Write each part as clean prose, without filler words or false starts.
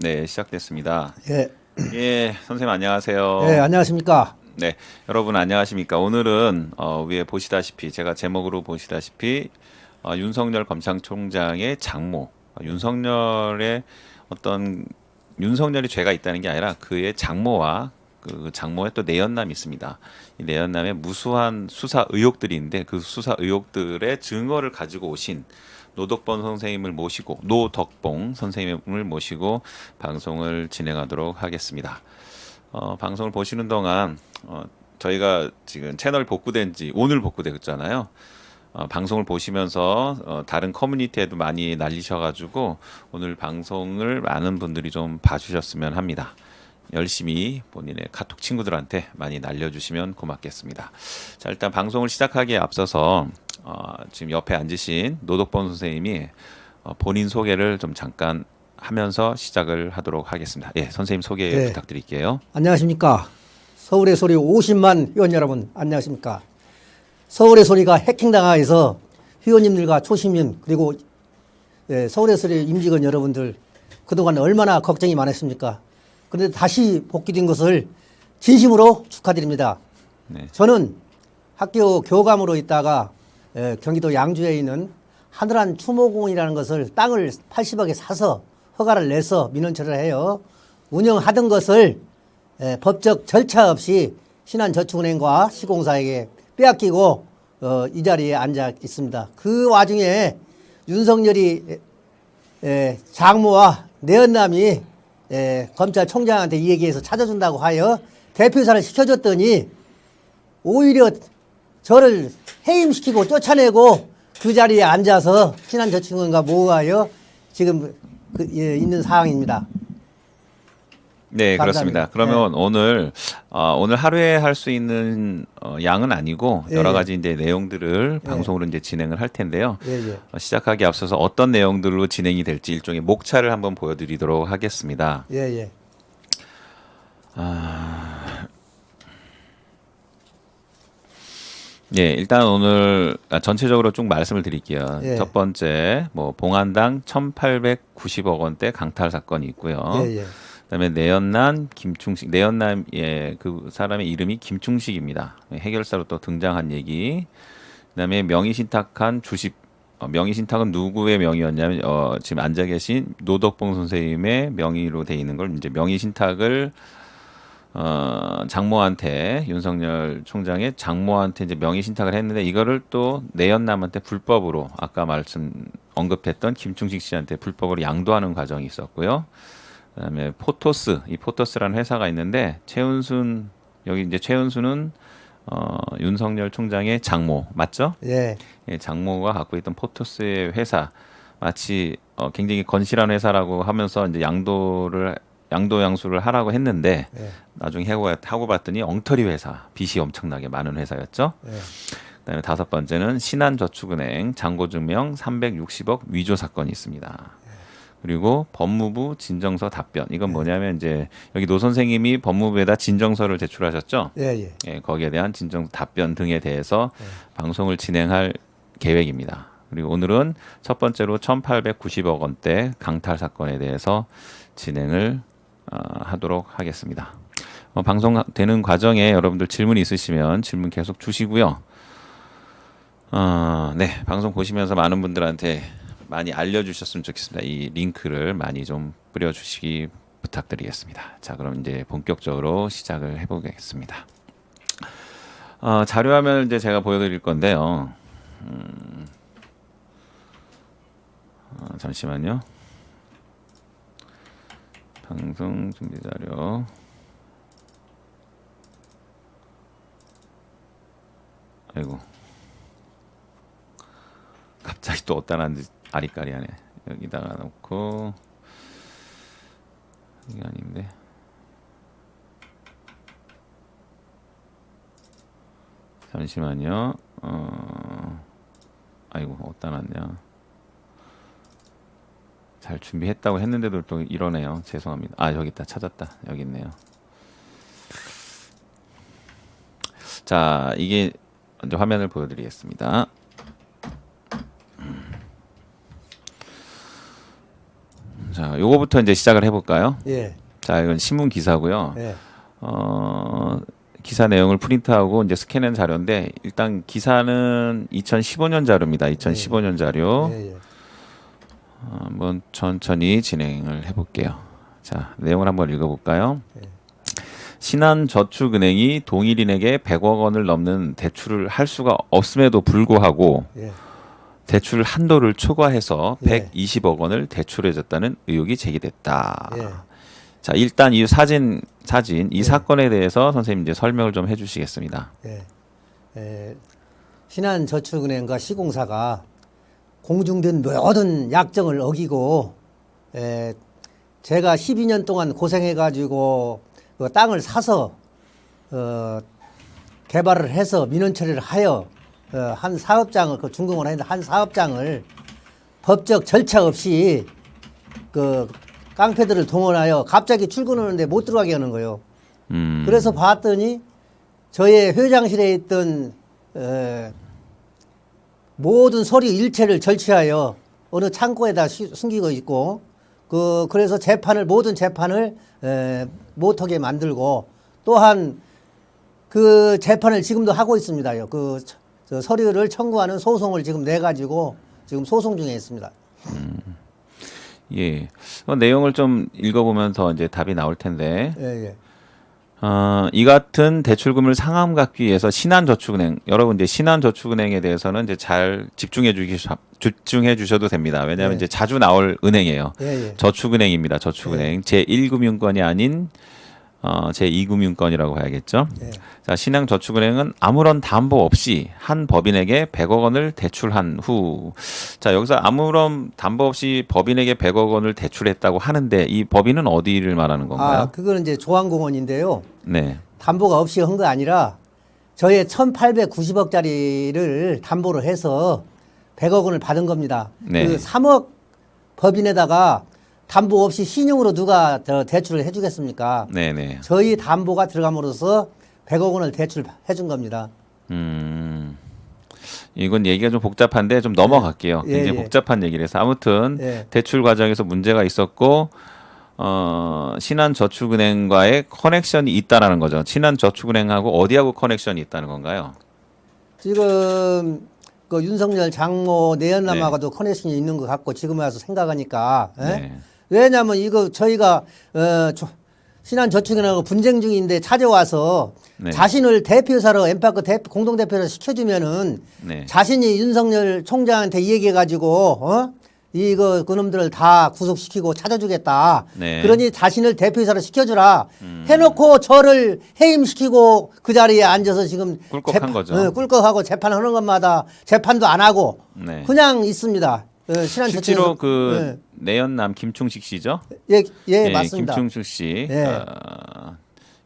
네, 시작됐습니다. 예, 예, 선생님 안녕하세요. 예, 안녕하십니까? 네, 여러분 안녕하십니까? 오늘은 위에 보시다시피 제가 제목으로 보시다시피 윤석열 검찰총장의 장모, 윤석열의 어떤 윤석열이 죄가 있다는 게 아니라 그의 장모와 그 장모의 또 내연남이 있습니다. 이 내연남의 무수한 수사 의혹들이 있는데 그 수사 의혹들의 증거를 가지고 오신 노덕범 선생님을 모시고 노덕봉 선생님을 모시고 방송을 진행하도록 하겠습니다. 방송을 보시는 동안 저희가 지금 채널 복구된 지 오늘 복구됐잖아요. 방송을 보시면서 다른 커뮤니티에도 많이 날리셔가지고 오늘 방송을 많은 분들이 좀 봐주셨으면 합니다. 열심히 본인의 카톡 친구들한테 많이 날려주시면 고맙겠습니다. 자, 일단 방송을 시작하기에 앞서서 지금 옆에 앉으신 노덕범 선생님이 본인 소개를 좀 잠깐 하면서 시작을 하도록 하겠습니다. 예, 선생님 소개 예, 부탁드릴게요. 안녕하십니까? 서울의 소리 50만 회원 여러분, 안녕하십니까? 서울의 소리가 해킹당하여서 회원님들과 초심인 그리고 서울의 소리 임직원 여러분들 그동안 얼마나 걱정이 많았습니까? 그런데 다시 복귀된 것을 진심으로 축하드립니다. 네. 저는 학교 교감으로 있다가 경기도 양주에 있는 하늘한 추모공이라는 것을 땅을 80억에 사서 허가를 내서 민원처를 해요. 운영하던 것을 법적 절차 없이 신한저축은행과 시공사에게 빼앗기고 이 자리에 앉아 있습니다. 그 와중에 윤석열이 장모와 내연남이 검찰총장한테 이 얘기해서 찾아준다고 하여 대표이사를 시켜줬더니 오히려 저를 해임시키고 쫓아내고 그 자리에 앉아서 신한저축은행과 모호하여 지금 있는 상황입니다. 네, 감사합니다. 그렇습니다. 그러면 오늘 하루에 할 수 있는 양은 아니고 여러 가지 이제 내용들을 방송으로 이제 진행을 할 텐데요. 시작하기 앞서서 어떤 내용들로 진행이 될지 일종의 목차를 한번 보여드리도록 하겠습니다. 예, 일단 오늘 전체적으로 쭉 말씀을 드릴게요. 첫 번째, 봉안당 1,890억 원대 강탈 사건이 있고요. 그다음에 내연남 김충식, 내연남의 그 사람의 이름이 김충식입니다. 해결사로 또 등장한 얘기. 그다음에 명의신탁한 주식, 명의신탁은 누구의 명의였냐면 지금 앉아 계신 노덕봉 선생님의 명의로 돼 있는 걸 이제 명의신탁을 장모한테 윤석열 총장의 장모한테 이제 명의신탁을 했는데 이거를 또 내연남한테 불법으로 아까 언급했던 김충식 씨한테 불법으로 양도하는 과정이 있었고요. 그다음에 포토스, 이 포토스라는 회사가 있는데 최은순 여기 이제 최은순은 윤석열 총장의 장모 맞죠? 예, 장모가 갖고 있던 포토스의 회사 마치 굉장히 건실한 회사라고 하면서 이제 양도양수를 하라고 했는데 나중에 하고 봤더니 엉터리 회사, 빚이 엄청나게 많은 회사였죠. 그다음에 다섯 번째는 신한저축은행 잔고증명 360억 위조 사건이 있습니다. 그리고 법무부 진정서 답변. 이건 뭐냐면 이제 여기 노 선생님이 법무부에다 진정서를 제출하셨죠. 거기에 대한 진정 답변 등에 대해서 방송을 진행할 계획입니다. 그리고 오늘은 첫 번째로 1,890억 원대 강탈 사건에 대해서 진행을 하도록 하겠습니다. 방송되는 과정에 여러분들 질문 있으시면 질문 계속 주시고요. 네, 방송 보시면서 많은 분들한테 많이 알려주셨으면 좋겠습니다. 이 링크를 많이 좀 뿌려주시기 부탁드리겠습니다. 자, 그럼 이제 본격적으로 시작을 해보겠습니다. 자료화면을 이제 제가 보여드릴 건데요. 잠시만요. 방송 준비 자료. 아이고. 갑자기 또 어디다 놨는지 아리까리하네. 여기다가 놓고 이게 아닌데. 잠시만요. 아이고 어디다 놨냐. 잘 준비했다고 했는데도 또 이러네요. 죄송합니다. 아 여기 있다. 찾았다. 여기 있네요. 자 이게 먼저 화면을 보여드리겠습니다. 자 자, 요거부터 이제 시작을 해볼까요? 예. 자, 이건 신문 기사고요. 예. 기사 내용을 프린트하고 이제 스캔한 자료인데 일단 기사는 2015년 자료입니다. 2015년 자료. 예. 예. 한번 천천히 진행을 해볼게요. 자, 내용을 한번 읽어볼까요? 신한저축은행이 동일인에게 100억 원을 넘는 대출을 할 수가 없음에도 불구하고 예. 대출 한도를 초과해서 예. 120억 원을 대출해줬다는 의혹이 제기됐다. 예. 자, 일단 이 사진 이 예. 사건에 대해서 선생님 이제 설명을 좀 해주시겠습니다. 예. 신한저축은행과 시공사가 공중된 모든 약정을 어기고 제가 12년 동안 고생해가지고 그 땅을 사서 개발을 해서 민원 처리를 하여 한 사업장을 그 준공을 했는데 한 사업장을 법적 절차 없이 그 깡패들을 동원하여 갑자기 출근하는데 못 들어가게 하는 거예요. 그래서 봤더니 저의 회장실에 있던 모든 서류 일체를 절취하여 어느 창고에다 숨기고 있고 그래서 모든 재판을 못하게 만들고 또한 그 재판을 지금도 하고 있습니다요. 저 서류를 청구하는 소송을 지금 내 가지고 지금 소송 중에 있습니다. 예, 내용을 좀 읽어보면 더 이제 답이 나올 텐데. 예. 이 같은 대출금을 상환받기 위해서 신한저축은행, 여러분 이제 신한저축은행에 대해서는 이제 잘 집중해 주셔도 됩니다. 왜냐하면 예. 이제 자주 나올 은행이에요. 예. 저축은행입니다. 저축은행. 제1금융권이 아닌 제2금융권이라고 봐야겠죠. 예. 자, 신한저축은행은 아무런 담보 없이 한 법인에게 100억 원을 대출한 후, 자, 여기서 아무런 담보 없이 법인에게 100억 원을 대출했다고 하는데 이 법인은 어디를 말하는 건가요? 그거는 이제 조항공원인데요. 네. 담보가 없이 한 거 아니라 저의 1,890억짜리를 담보로 해서 100억 원을 받은 겁니다. 네. 그 3억 법인에다가 담보 없이 신용으로 누가 대출을 해주겠습니까? 네네. 저희 담보가 들어감으로써 100억 원을 대출해 준 겁니다. 이건 얘기가 좀 복잡한데 좀 넘어갈게요. 예, 굉장히 예. 복잡한 얘기라서 아무튼 예. 대출 과정에서 문제가 있었고 신한저축은행과의 커넥션이 있다라는 거죠. 신한저축은행하고 어디하고 커넥션이 있다는 건가요? 지금 그 윤석열 장모 내연남하고도 네. 커넥션이 있는 것 같고 지금 와서 생각하니까 네. 왜냐하면 이거 저희가 신한저축은행하고 분쟁 중인데 찾아와서 네. 자신을 대표사로 엠파크 공동대표로 시켜주면은 네. 자신이 윤석열 총장한테 얘기해가지고 이거 그놈들을 다 구속시키고 찾아주겠다. 네. 그러니 자신을 대표이사로 시켜주라. 해놓고 저를 해임시키고 그 자리에 앉아서 지금 꿀꺽한 거죠. 꿀꺽하고 재판하는 것마다 재판도 안 하고 네. 그냥 있습니다. 실제로 그 내연남 김충식 씨죠? 예, 맞습니다. 김충식 씨. 예.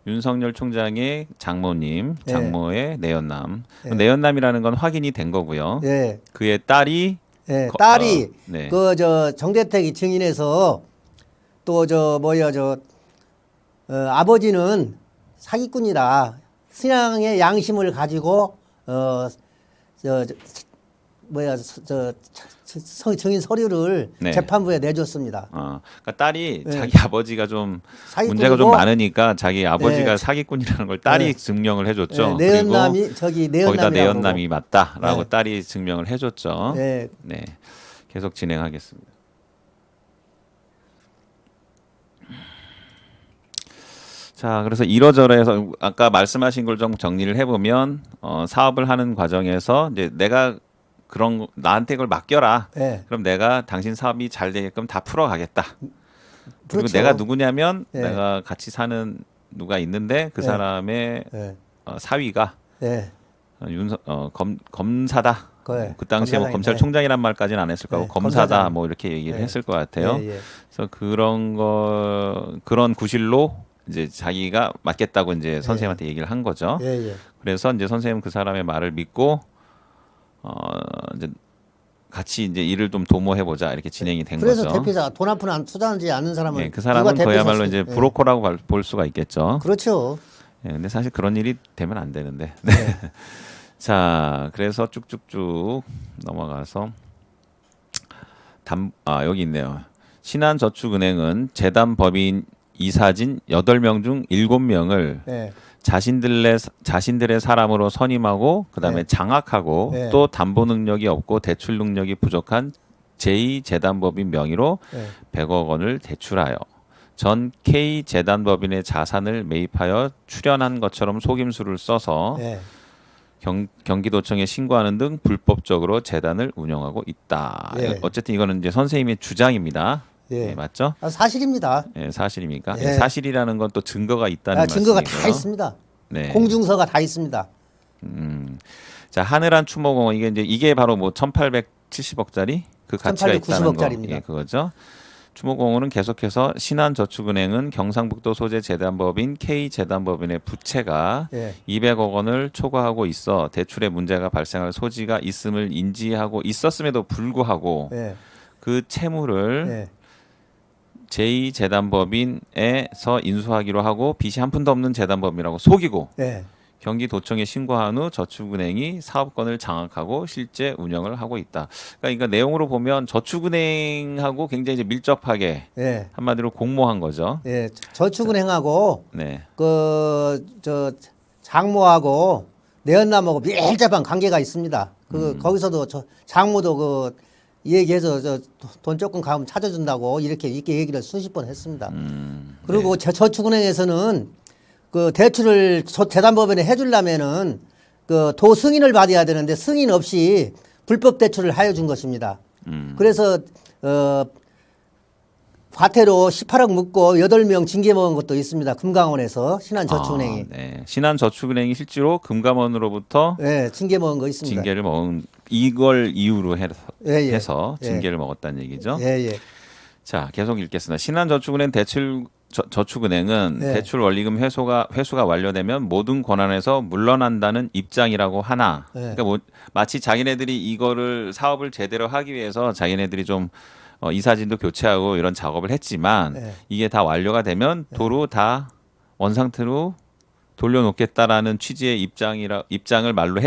윤석열 총장의 장모님, 예. 장모의 내연남. 예. 내연남이라는 건 확인이 된 거고요. 예. 그의 딸이 딸이 네. 정대택이 증인해서 또 아버지는 사기꾼이다. 신앙의 양심을 가지고 증인 서류를 네. 재판부에 내줬습니다. 그러니까 딸이 네. 자기 아버지가 좀 사기꾼이고, 문제가 좀 많으니까 자기 아버지가 네. 사기꾼이라는 걸 딸이 네. 증명을 해줬죠. 내연남이 그리고 거기다 내연남이 맞다라고 네. 딸이 증명을 해줬죠. 네. 네, 계속 진행하겠습니다. 자, 그래서 이러저러해서 아까 말씀하신 걸 좀 정리를 해보면 사업을 하는 과정에서 이제 내가 나한테 그걸 맡겨라. 네. 그럼 내가 당신 사업이 잘 되게끔 다 풀어가겠다. 그리고 그렇죠. 내가 누구냐면 네. 내가 같이 사는 누가 있는데 그 네. 사람의 네. 사위가 네. 검사다. 네. 그 당시에 뭐 검사장이- 검찰총장이란 말까지는 안 했을 거고 네. 검사다 검사장. 뭐 이렇게 얘기를 네. 했을 것 같아요. 예. 그래서 그런 구실로 이제 자기가 맡겠다고 이제 선생님한테 얘기를 한 거죠. 예. 그래서 이제 선생님 그 사람의 말을 믿고 이제 같이 이제 일을 좀 도모해 보자 이렇게 진행이 된 그래서 거죠. 대표자 돈 한 푼 안 투자하지 않는 사람은 네, 그 사람은 누가 그야말로 대표자 이제 시켜- 브로커라고 볼 수가 있겠죠. 그렇죠. 예, 근데 사실 그런 일이 되면 안 되는데. 네. 자, 그래서 쭉쭉쭉 넘어가서 여기 있네요. 신한저축은행은 재단 법인 이사진 8명 중 7명을 네. 자신들의 사람으로 선임하고 그다음에 네. 장악하고 네. 또 담보 능력이 없고 대출 능력이 부족한 제2재단법인 명의로 네. 100억 원을 대출하여 전 K재단법인의 자산을 매입하여 출연한 것처럼 속임수를 써서 네. 경기도청에 신고하는 등 불법적으로 재단을 운영하고 있다. 예. 어쨌든 이거는 이제 선생님의 주장입니다. 예. 네, 맞죠? 사실입니다. 네, 사실입니까? 예. 사실이라는 건 또 증거가 있다는 증거가 말씀이고요. 다 있습니다. 네. 공증서가 다 있습니다. 자, 하늘한 추모공원 이게 바로 뭐 1,870억짜리 그 가치가 있다는 거. 1890억짜리입니다. 예, 그거죠. 추모공원은 계속해서 신한저축은행은 경상북도 소재 재단법인 K재단법인의 부채가 예. 200억 원을 초과하고 있어 대출에 문제가 발생할 소지가 있음을 인지하고 있었음에도 불구하고 예. 그 채무를 예. 제2재단법인에서 인수하기로 하고 빚이 한 푼도 없는 재단법인이라고 속이고 예. 경기도청에 신고한 후 저축은행이 사업권을 장악하고 실제 운영을 하고 있다. 그러니까 내용으로 보면 저축은행하고 굉장히 이제 밀접하게 예. 한마디로 공모한 거죠. 예. 저축은행하고 네, 저 장모하고 내연남하고 밀접한 관계가 있습니다. 거기서도 장모도 얘기해서 돈 조금 가면 찾아준다고 이렇게 얘기를 수십 번 했습니다. 그리고 네. 저축은행에서는 대출을 재단법인에 해주려면은 도 승인을 받아야 되는데 승인 없이 불법 대출을 하여 준 것입니다. 그래서 과태료 18억 묻고 8명 징계 먹은 것도 있습니다. 금강원에서 신한저축은행이. 네. 신한저축은행이 실제로 금감원으로부터 네, 징계 먹은 거 있습니다. 징계를 먹은 이걸 이유로 예. 해서 예. 징계를 먹었다는 얘기죠. 예. 자, 계속 읽겠습니다. 신한저축은행 저축은행은 네. 대출 원리금 회수가 완료되면 모든 권한에서 물러난다는 입장이라고 하나, 네. 그러니까 마치 자기네들이 이거를 사업을 제대로 하기 위해서 자기네들이 좀 이사진도 교체하고 이런 작업을 했지만 네. 이게 다 완료가 되면 도로 다 원상태로 돌려놓겠다라는 취지의 입장을 말로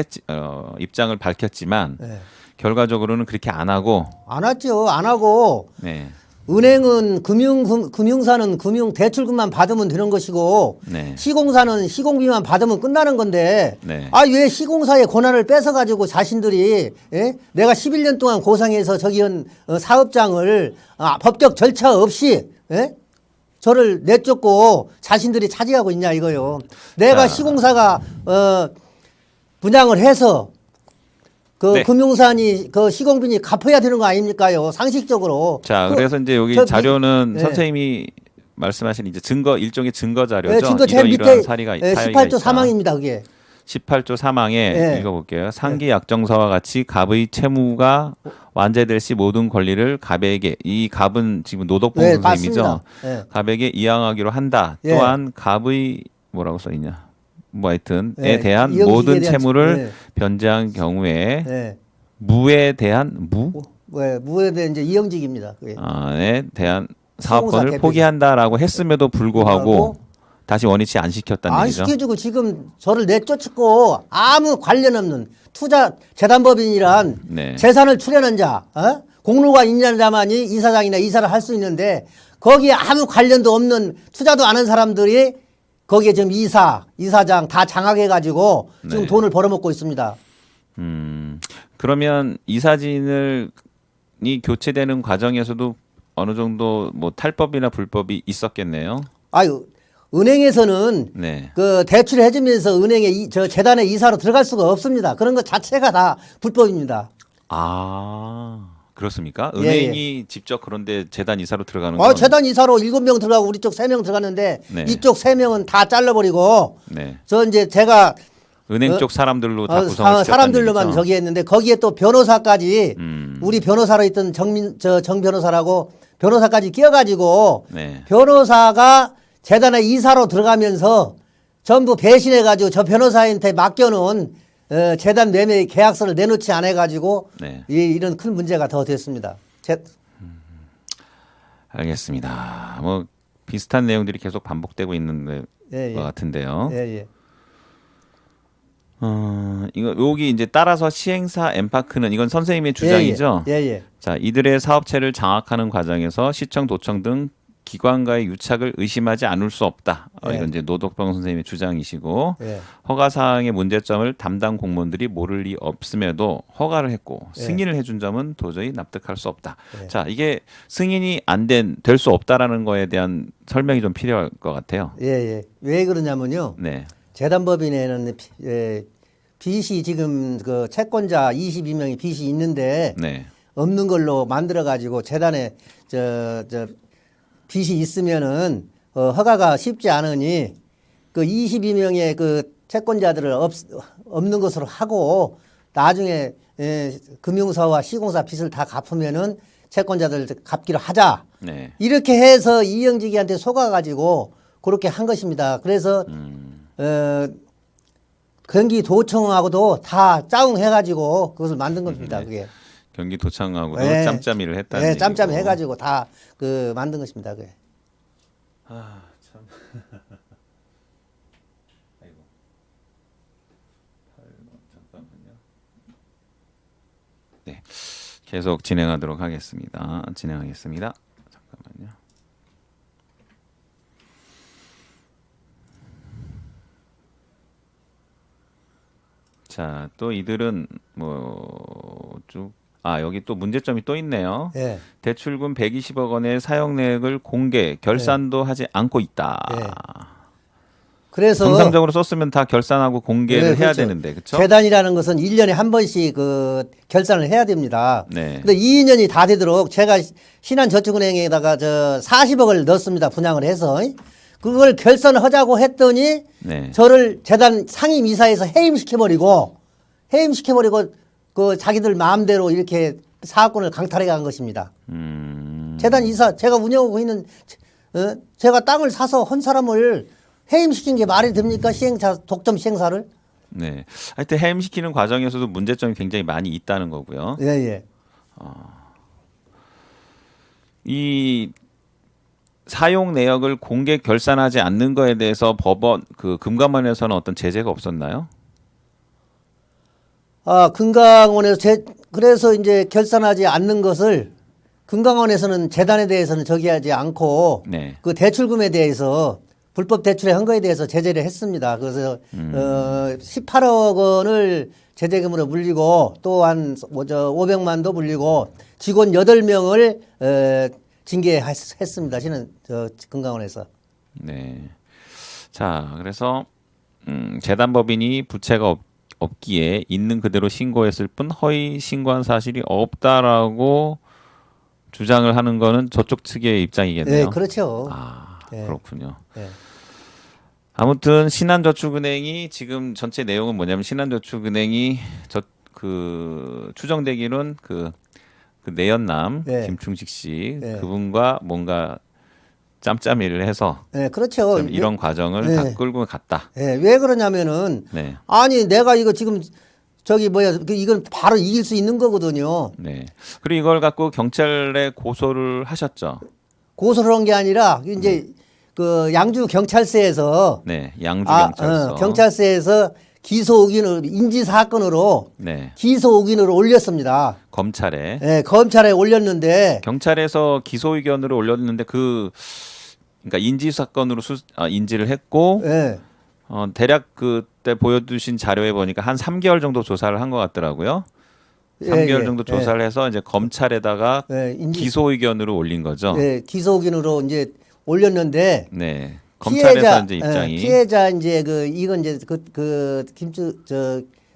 입장을 밝혔지만 네. 결과적으로는 그렇게 안 하고 안 왔죠. 안 하고 네. 은행은 금융사는 금융 대출금만 받으면 되는 것이고 네. 시공사는 시공비만 받으면 끝나는 건데 네. 왜 시공사의 권한을 뺏어 가지고 자신들이 내가 11년 동안 고상해서 저기 한 사업장을 법적 절차 없이 저를 내쫓고 자신들이 차지하고 있냐 이거요. 내가 자. 시공사가 분양을 해서 네. 금융사니 시공비니 갚아야 되는 거 아닙니까요? 상식적으로. 자, 그래서 이제 여기 자료는 선생님이 말씀하신 이제 일종의 증거 자료죠. 증거 제일 밑에 이러이러한 사례가 18조 사망입니다. 그게. 18조 사망에 읽어볼게요. 상기 약정서와 같이 갑의 채무가 완제될 시 모든 권리를 갑에게, 이 갑은 지금 노덕봉 선생님이죠. 맞습니다. 네. 갑에게 이양하기로 한다. 예. 또한 갑의 뭐라고 써 있냐? 뭐 하여튼 예. 에 대한 이영식에 모든 대한 채무를 변제한 경우에 네. 무에 대한 무에 대한 이제 이영직입니다. 그게. 에 대한 사업권을 대표죠. 포기한다라고 했음에도 불구하고 다시 원위치 안 시켰다는 안 얘기죠. 시켜주고 지금 저를 내쫓고 아무 관련 없는 재단법인이란 네. 재산을 출연한 자, 공로가 있는 자만이 이사장이나 이사를 할 수 있는데 거기에 아무 관련도 없는 투자도 안 한 사람들이 거기에 지금 이사장 다 장악해가지고 지금 네. 돈을 벌어먹고 있습니다. 그러면 이사진이 교체되는 과정에서도 어느 정도 뭐 탈법이나 불법이 있었겠네요. 은행에서는 네. 대출을 해주면서 은행에 저 재단에 이사로 들어갈 수가 없습니다. 그런 것 자체가 다 불법입니다. 그렇습니까? 예, 은행이 직접 그런데 재단 이사로 들어가는 건 재단 이사로 7명 들어가고 우리 쪽 3명 들어갔는데 네. 이쪽 3명은 다 잘라버리고 네. 제가 은행 쪽 사람들로 다 구성을 시켰다는 사람들로만 얘기죠? 저기 했는데 거기에 또 변호사까지 음. 우리 변호사로 있던 정 변호사라고 변호사까지 끼어가지고 네. 변호사가 재단에 이사로 들어가면서 전부 배신해가지고 저 변호사한테 맡겨놓은 재단 매매 계약서를 내놓지 않아가지고 네. 이런 큰 문제가 더 됐습니다. 알겠습니다. 뭐 비슷한 내용들이 계속 반복되고 있는 예, 것 같은데요. 예. 이거 여기 이제 따라서 시행사 엠파크는 이건 선생님의 주장이죠. 예, 예. 자, 이들의 사업체를 장악하는 과정에서 시청, 도청 등 기관과의 유착을 의심하지 않을 수 없다. 예. 이건 이제 노덕병 선생님의 주장이시고 예. 허가 사항의 문제점을 담당 공무원들이 모를 리 없음에도 허가를 했고 예. 승인을 해준 점은 도저히 납득할 수 없다. 예. 자, 이게 승인이 안 될 수 없다라는 거에 대한 설명이 좀 필요할 것 같아요. 예, 예. 왜 그러냐면요. 네, 재단법인에는 빚이 지금 그 채권자 22명이 빚이 있는데 네, 없는 걸로 만들어 가지고 재단에 저 빚이 있으면은 허가가 쉽지 않으니 그 22명의 그 채권자들을 없는 것으로 하고 나중에 금융사와 시공사 빚을 다 갚으면은 채권자들 갚기로 하자. 네. 이렇게 해서 이영직이한테 속아 가지고 그렇게 한 것입니다. 그래서 경기도청하고도 다 짜웅해 가지고 그것을 만든 겁니다. 그게. 경기도청하고도 예. 짬짬이를 했다는 예, 얘기고. 짬짬 해가지고 다 그 만든 것입니다. 그게. 아, 참. 아이고. 잠깐만요. 네. 계속 진행하도록 하겠습니다. 진행하겠습니다. 잠깐만요. 자, 또 이들은 여기 또 문제점이 또 있네요. 예. 대출금 120억 원의 사용 내역을 공개, 결산도 하지 않고 있다. 예. 그래서 정상적으로 썼으면 다 결산하고 공개를 네, 해야 그렇죠. 되는데, 그렇죠? 재단이라는 것은 1년에 한 번씩 그 결산을 해야 됩니다. 네. 근데 2년이 다 되도록 제가 신한저축은행에다가 40억을 넣었습니다. 분양을 해서. 그걸 결산하자고 했더니 네. 저를 재단 상임이사에서 해임시켜버리고 그 자기들 마음대로 이렇게 사업권을 강탈해 간 것입니다. 재단 이사 제가 운영하고 있는 제가 땅을 사서 한 사람을 해임시킨 게 말이 됩니까? 시행사 독점 시행사를? 네. 하여튼 해임시키는 과정에서도 문제점이 굉장히 많이 있다는 거고요. 예, 예. 이 사용 내역을 공개 결산하지 않는 거에 대해서 법원 금감원에서는 어떤 제재가 없었나요? 금강원에서 그래서 이제 결산하지 않는 것을 금강원에서는 재단에 대해서는 저기하지 않고 네. 그 대출금에 대해서 불법 대출에 한 거에 대해서 제재를 했습니다. 그래서 18억 원을 제재금으로 물리고 또 한 500만도 물리고 직원 8명을 징계했습니다. 저는 금강원에서. 네. 자, 그래서 재단법인이 부채가 없기에 있는 그대로 신고했을 뿐 허위 신고한 사실이 없다라고 주장을 하는 거는 저쪽 측의 입장이겠네요. 네, 그렇죠. 네. 그렇군요. 네. 아무튼 신한저축은행이 지금 전체 내용은 뭐냐면 신한저축은행이 추정되기는 그 내연남 네. 김충식 씨 네. 그분과 뭔가 짬짬이를 해서 네, 그렇죠. 이런 과정을 네. 다 끌고 갔다. 네, 왜 그러냐면은 네. 아니 내가 이거 지금 이건 바로 이길 수 있는 거거든요. 네. 그리고 이걸 갖고 경찰에 고소를 하셨죠. 고소를 한 게 아니라 이제 그 양주 경찰서에서 네. 양주 경찰서. 경찰서에서 기소 의견을 인지 사건으로 네. 기소 의견을 올렸습니다. 검찰에. 네, 검찰에 올렸는데 경찰에서 기소 의견으로 올렸는데 그러니까 인지 사건으로 인지를 했고 네. 대략 그때 보여주신 자료에 보니까 한 3개월 정도 조사를 한 것 같더라고요. 예, 3개월 예, 정도 조사를 해서 이제 검찰에다가 기소 의견으로 올린 거죠. 네, 기소 의견으로 이제 올렸는데 네. 검찰에서 이제 입장이 피해자 이제 이건 이제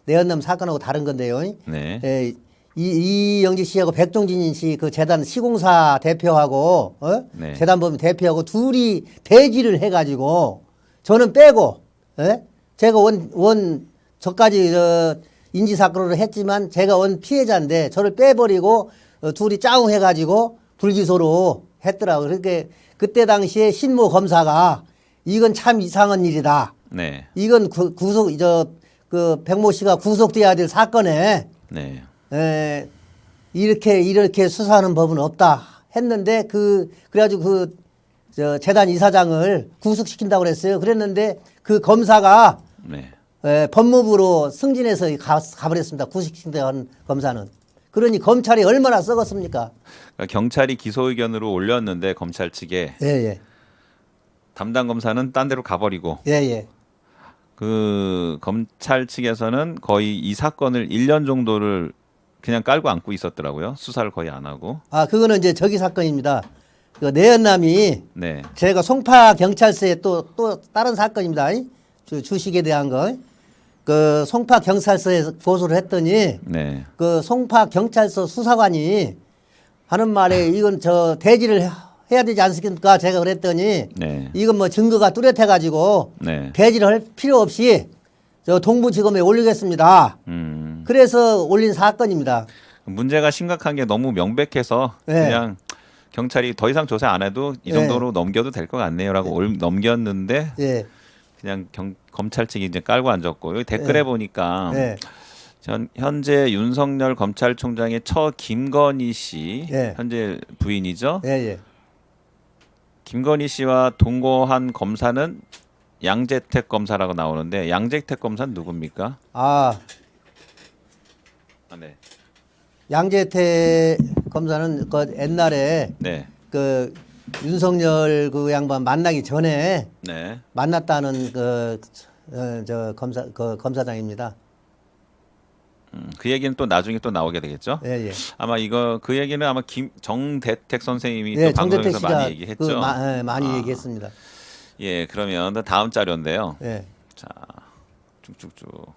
내연남 사건하고 다른 건데요. 네. 이영직 씨하고 백종진 씨 그 재단 시공사 대표하고 네. 재단법인 대표하고 둘이 대지를 해가지고 저는 빼고 제가 저까지 인지 사건으로 했지만 제가 원 피해자인데 저를 빼버리고 둘이 짜웅해가지고 불기소로 했더라고요. 그러니까 그때 당시에 신모 검사가 이건 참 이상한 일이다. 네. 이건 백모 씨가 구속돼야 될 사건에 네. 이렇게 수사하는 법은 없다 했는데 그래가지고 재단 이사장을 구속시킨다고 그랬어요. 그랬는데 그 검사가 네. 법무부로 승진해서 가버렸습니다. 구식신대한 검사는. 그러니 검찰이 얼마나 썩었습니까? 그러니까 경찰이 기소 의견으로 올렸는데 검찰 측에 예. 담당 검사는 딴 데로 가버리고 예. 그 검찰 측에서는 거의 이 사건을 1년 정도를 그냥 깔고 안고 있었더라고요. 수사를 거의 안 하고. 아, 그거는 이제 저기 사건입니다. 그 내연남이 네. 제가 송파 경찰서에 또 다른 사건입니다. 주식에 대한 거. 그 송파 경찰서에서 고소를 했더니 네. 그 송파 경찰서 수사관이 하는 말에 이건 저 대지를 해야 되지 않습니까? 제가 그랬더니 네. 이건 뭐 증거가 뚜렷해 가지고 네. 대지를 할 필요 없이 저 동부지검에 올리겠습니다. 그래서 올린 사건입니다. 문제가 심각한 게 너무 명백해서 네. 그냥 경찰이 더 이상 조사 안 해도 이 네. 정도로 넘겨도 될 것 같네요라고 넘겼는데 예. 그냥 검찰 측이 이제 깔고 앉았고 여기 댓글에 네. 보니까 예. 현재 윤석열 검찰총장의 처 김건희 씨 네. 현재 부인이죠. 예. 김건희 씨와 동거한 검사는 양재택 검사라고 나오는데 양재택 검사는 누굽니까? 아, 네. 양재태 검사는 그 옛날에 네. 그 윤석열 그 양반 만나기 전에 네. 만났다는 저 검사장입니다. 그 얘기는 또 나중에 또 나오게 되겠죠. 예. 아마 그 얘기는 아마 정대택 선생님이 예, 또 정대택 방송에서 씨가 많이 얘기했죠. 많이 아. 얘기했습니다. 예, 그러면 다음 자료인데요. 예. 자, 쭉쭉쭉.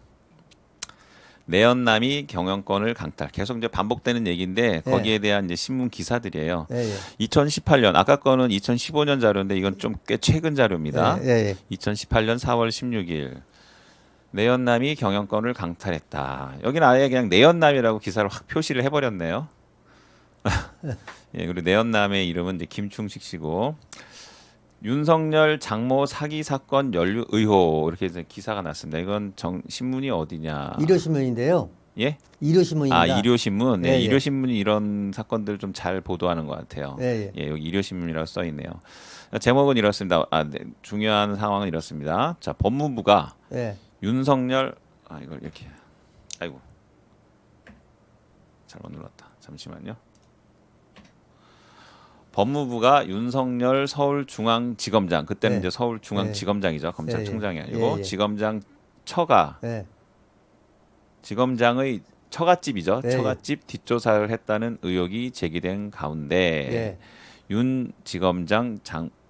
내연남이 경영권을 강탈. 계속 이제 반복되는 얘기인데 예. 거기에 대한 이제 신문 기사들이에요. 예. 2018년 아까 거는 2015년 자료인데 이건 좀 꽤 최근 자료입니다. 예. 2018년 4월 16일 내연남이 경영권을 강탈했다. 여기는 아예 그냥 내연남이라고 기사를 확 표시를 해버렸네요. 예, 그리고 내연남의 이름은 이제 김충식 씨고 윤석열 장모 사기 사건 연루 의혹 이렇게 이제 기사가 났습니다. 이건 신문이 어디냐? 일요신문인데요. 예? 일요신문입니다. 아 일요신문. 네, 예. 일요신문이 이런 사건들 좀 잘 보도하는 것 같아요. 예. 여기 일요신문이라고 써 있네요. 제목은 이렇습니다. 네, 중요한 상황은 이렇습니다. 자, 법무부가 예. 윤석열 이걸 이렇게 아이고 잘못 눌렀다. 잠시만요. 법무부가 윤석열 서울중앙지검장 그때는 네. 이제 서울중앙지검장이죠. 검찰총장이 아니고 예. 지검장 처가 예. 지검장의 처갓집이죠. 예. 처갓집 뒷조사를 했다는 의혹이 제기된 가운데 예. 윤 지검장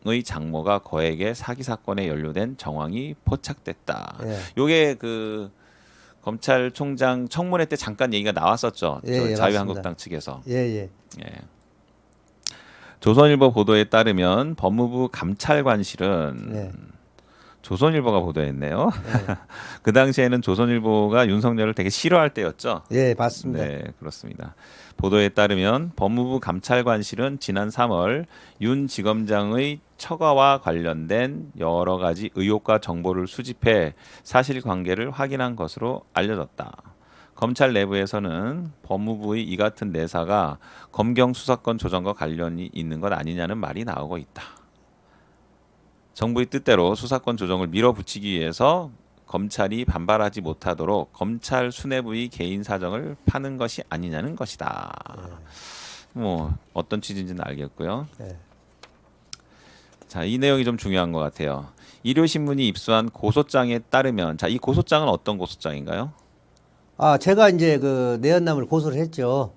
의 장모가 거액의 사기 사건에 연루된 정황이 포착됐다. 예. 요게 그 검찰총장 청문회 때 잠깐 얘기가 나왔었죠. 예, 자유한국당 측에서. 예. 예. 조선일보 보도에 따르면 법무부 감찰관실은 예. 조선일보가 보도했네요. 그 당시에는 조선일보가 윤석열을 되게 싫어할 때였죠. 예, 맞습니다. 네, 그렇습니다. 보도에 따르면 법무부 감찰관실은 지난 3월 윤 지검장의 처가와 관련된 여러 가지 의혹과 정보를 수집해 사실관계를 확인한 것으로 알려졌다. 검찰 내부에서는 법무부의 이 같은 내사가 검경 수사권 조정과 관련이 있는 것 아니냐는 말이 나오고 있다. 정부의 뜻대로 수사권 조정을 밀어붙이기 위해서 검찰이 반발하지 못하도록 검찰 수뇌부의 개인 사정을 파는 것이 아니냐는 것이다. 뭐 어떤 취지인지는 알겠고요. 네. 자, 이 내용이 좀 중요한 것 같아요. 일요신문이 입수한 고소장에 따르면, 자, 이 고소장은 어떤 고소장인가요? 아, 제가 이제 그 내연남을 고소를 했죠.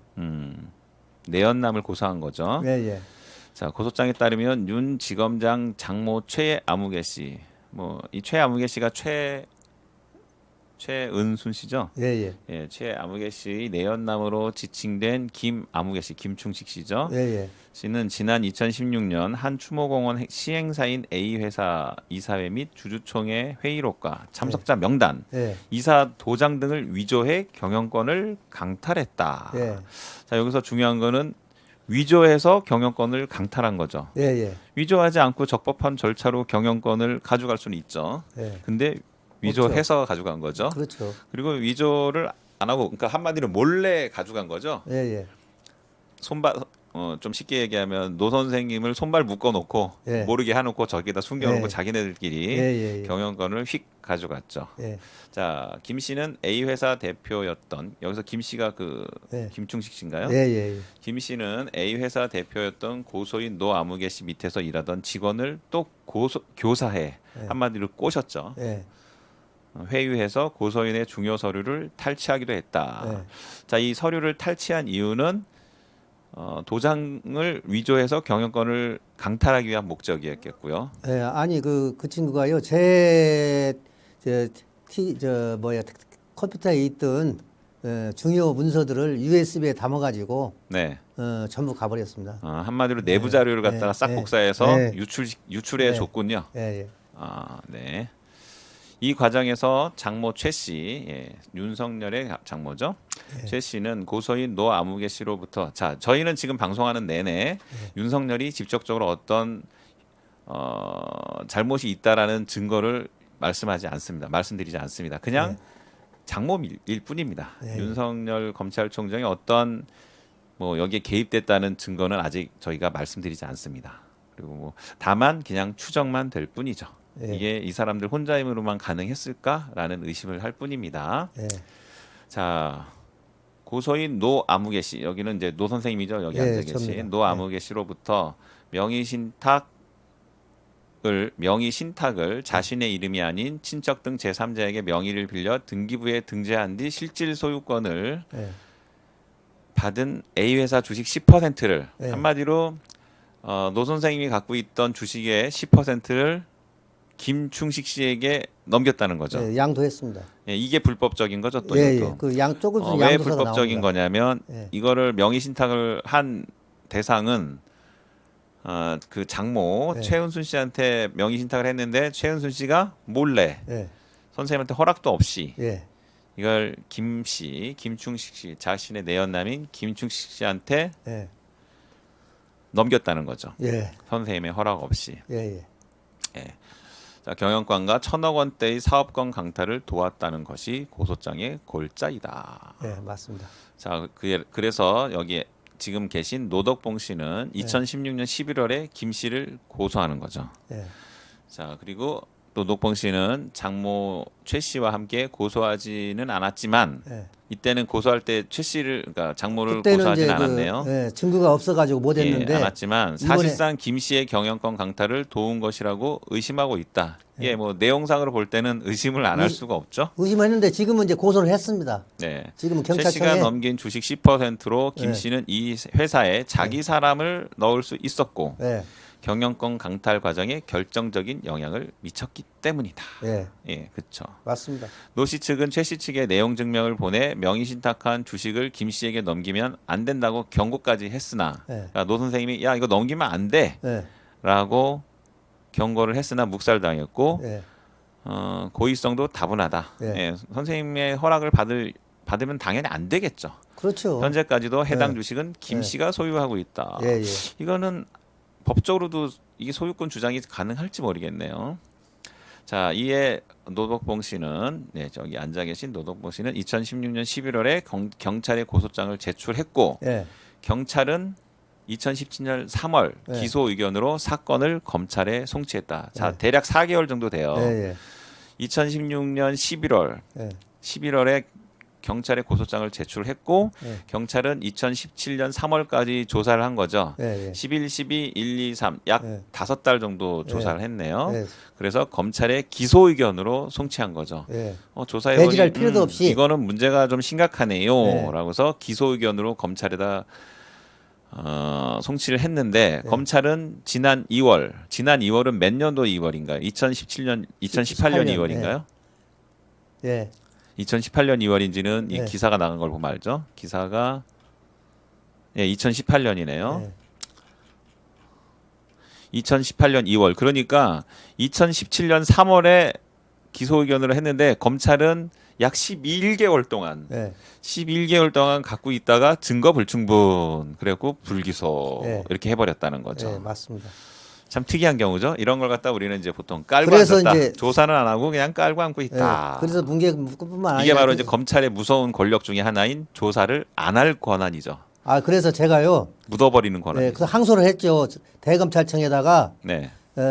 내연남을 고소한 거죠. 예. 자, 고소장에 따르면 윤 지검장 장모 최아무개 씨, 뭐 이 최아무개 씨가 최은순 씨죠? 예. 예, 최아무개 씨의 내연남으로 지칭된 김아무개 씨, 김충식 씨죠. 예. 씨는 지난 2016년 한 추모공원 시행사인 A 회사 이사회 및 주주총회 회의록과 참석자 명단, 예. 이사 도장 등을 위조해 경영권을 강탈했다. 예. 자, 여기서 중요한 거는 위조해서 경영권을 강탈한 거죠. 예. 위조하지 않고 적법한 절차로 경영권을 가져갈 수는 있죠. 예. 근데 위조해서 가져간 거죠. 그렇죠. 그리고 위조를 안 하고, 그러니까 한마디로 몰래 가져간 거죠. 예. 좀 쉽게 얘기하면 노 선생님을 손발 묶어놓고 예. 모르게 해놓고 저기다 숨겨놓고 예. 자기네들끼리 예. 경영권을 휙 가져갔죠. 예. 자, 김 씨는 A 회사 대표였던 여기서 김 씨가 그 예. 김충식 씨인가요? 예. 김 씨는 A 회사 대표였던 고소인 노 아무개 씨 밑에서 일하던 직원을 또 교사해 한마디로 꼬셨죠. 예. 회유해서 고소인의 중요 서류를 탈취하기도 했다. 예. 자, 이 서류를 탈취한 이유는 도장을 위조해서 경영권을 강탈하기 위한 목적이었겠고요. 예. 아니 그 친구가요. 컴퓨터에 있던 중요 문서들을 USB에 담아가지고 네. 전부 가버렸습니다. 한마디로 내부 자료를 갖다가 싹 복사해서 유출해 줬군요. 예. 네. 이 과정에서 장모 최 씨, 윤석열의 장모죠. 최 씨는 고소인 노 아무개 씨로부터 자, 저희는 지금 방송하는 내내 윤석열이 직접적으로 어떤 잘못이 있다라는 증거를 말씀드리지 않습니다. 그냥 장모일 뿐입니다. 윤석열 검찰총장이 어떤 뭐 여기에 개입됐다는 증거는 아직 저희가 말씀드리지 않습니다. 그리고 뭐 다만 그냥 추정만 될 뿐이죠. 이게 이 사람들 혼자 힘으로만 가능했을까라는 의심을 할 뿐입니다. 자, 고소인 노 아무개 씨, 여기는 이제 노 선생님이죠. 여기 앉아 계신 노 아무개 씨로부터 명의 신탁을 자신의 이름이 아닌 친척 등 제3자에게 명의를 빌려 등기부에 등재한 뒤 실질 소유권을 받은 A 회사 주식 10%를 한마디로 노 선생님이 갖고 있던 주식의 10%를 김충식 씨에게 넘겼다는 거죠. 양도했습니다. 이게 불법적인 거죠, 또 이것도. 그 조금씩 왜 양도서가 불법적인 나옵니다. 거냐면 이거를 명의 신탁을 한 대상은 그 장모 최은순 씨한테 명의 신탁을 했는데 최은순 씨가 몰래 선생님한테 허락도 없이 이걸 김충식 씨 자신의 내연남인 김충식 씨한테 넘겼다는 거죠. 선생님의 허락 없이. 자, 경영권과 1,000억 원대의 사업권 강탈을 도왔다는 것이 고소장의 골자이다. 맞습니다. 자, 그래서 여기 지금 계신 노덕봉 씨는 2016년 11월에 김 씨를 고소하는 거죠. 자, 그리고 노덕봉 씨는 장모 최 씨와 함께 고소하지는 않았지만 이때는 고소할 때 최 씨를 그러니까 장모를 고소하지는 않았네요. 증거가 없어가지고 못했는데 않았지만 사실상 김 씨의 경영권 강탈을 도운 것이라고 의심하고 있다. 뭐 내용상으로 볼 때는 의심을 안 할 수가 없죠. 의심했는데 지금은 이제 고소를 했습니다. 지금은 최 경찰청에 씨가 넘긴 주식 10%로 김 씨는 이 회사에 자기 사람을 넣을 수 있었고 경영권 강탈 과정에 결정적인 영향을 미쳤기 때문이다. 그렇죠. 맞습니다. 노 씨 측은 최 씨 측에 내용 증명을 보내 명의 신탁한 주식을 김 씨에게 넘기면 안 된다고 경고까지 했으나 그러니까 노 선생님이 야 이거 넘기면 안 돼라고 경고를 했으나 묵살당했고 고의성도 다분하다. 선생님의 허락을 받으면 당연히 안 되겠죠. 그렇죠. 현재까지도 해당 주식은 김 씨가 소유하고 있다. 이거는 법적으로도 이게 소유권 주장이 가능할지 모르겠네요. 자, 이에 노덕봉 씨는 저기 앉아 계신 노덕봉 씨는 2016년 11월에 경찰에 고소장을 제출했고 경찰은 2017년 3월 기소 의견으로 사건을 검찰에 송치했다. 자, 대략 4개월 정도 돼요. 2016년 11월에 경찰에 고소장을 제출했고 경찰은 2017년 3월까지 조사를 한 거죠. 11, 12, 1, 2, 3 약 5달 정도 조사를 했네요. 그래서 검찰의 기소 의견으로 송치한 거죠. 조사해보니 배질할 필요도 없이 이거는 문제가 좀 심각하네요. 라고서 기소 의견으로 검찰에다 송치를 했는데 검찰은 지난 2월은 몇 년도 2월인가요? 2018년 2월인가요? 2018년 2월인지는 이 기사가 나간 걸 보면 알죠. 기사가 2018년이네요. 2018년 2월. 그러니까 2017년 3월에 기소 의견으로 했는데 검찰은 약 11개월 동안 11개월 동안 갖고 있다가 증거 불충분 그래갖고 불기소 이렇게 해버렸다는 거죠. 맞습니다. 참 특이한 경우죠. 이런 걸 갖다 우리는 이제 보통 깔고 그래서 앉았다. 이제 조사는 안 하고 그냥 깔고 앉고 있다. 그래서 문제뿐만 아니라 이게 바로 이제 검찰의 무서운 권력 중에 하나인 조사를 안 할 권한이죠. 아, 그래서 제가요. 묻어버리는 권한. 네, 그 항소를 했죠. 대검찰청에다가 네.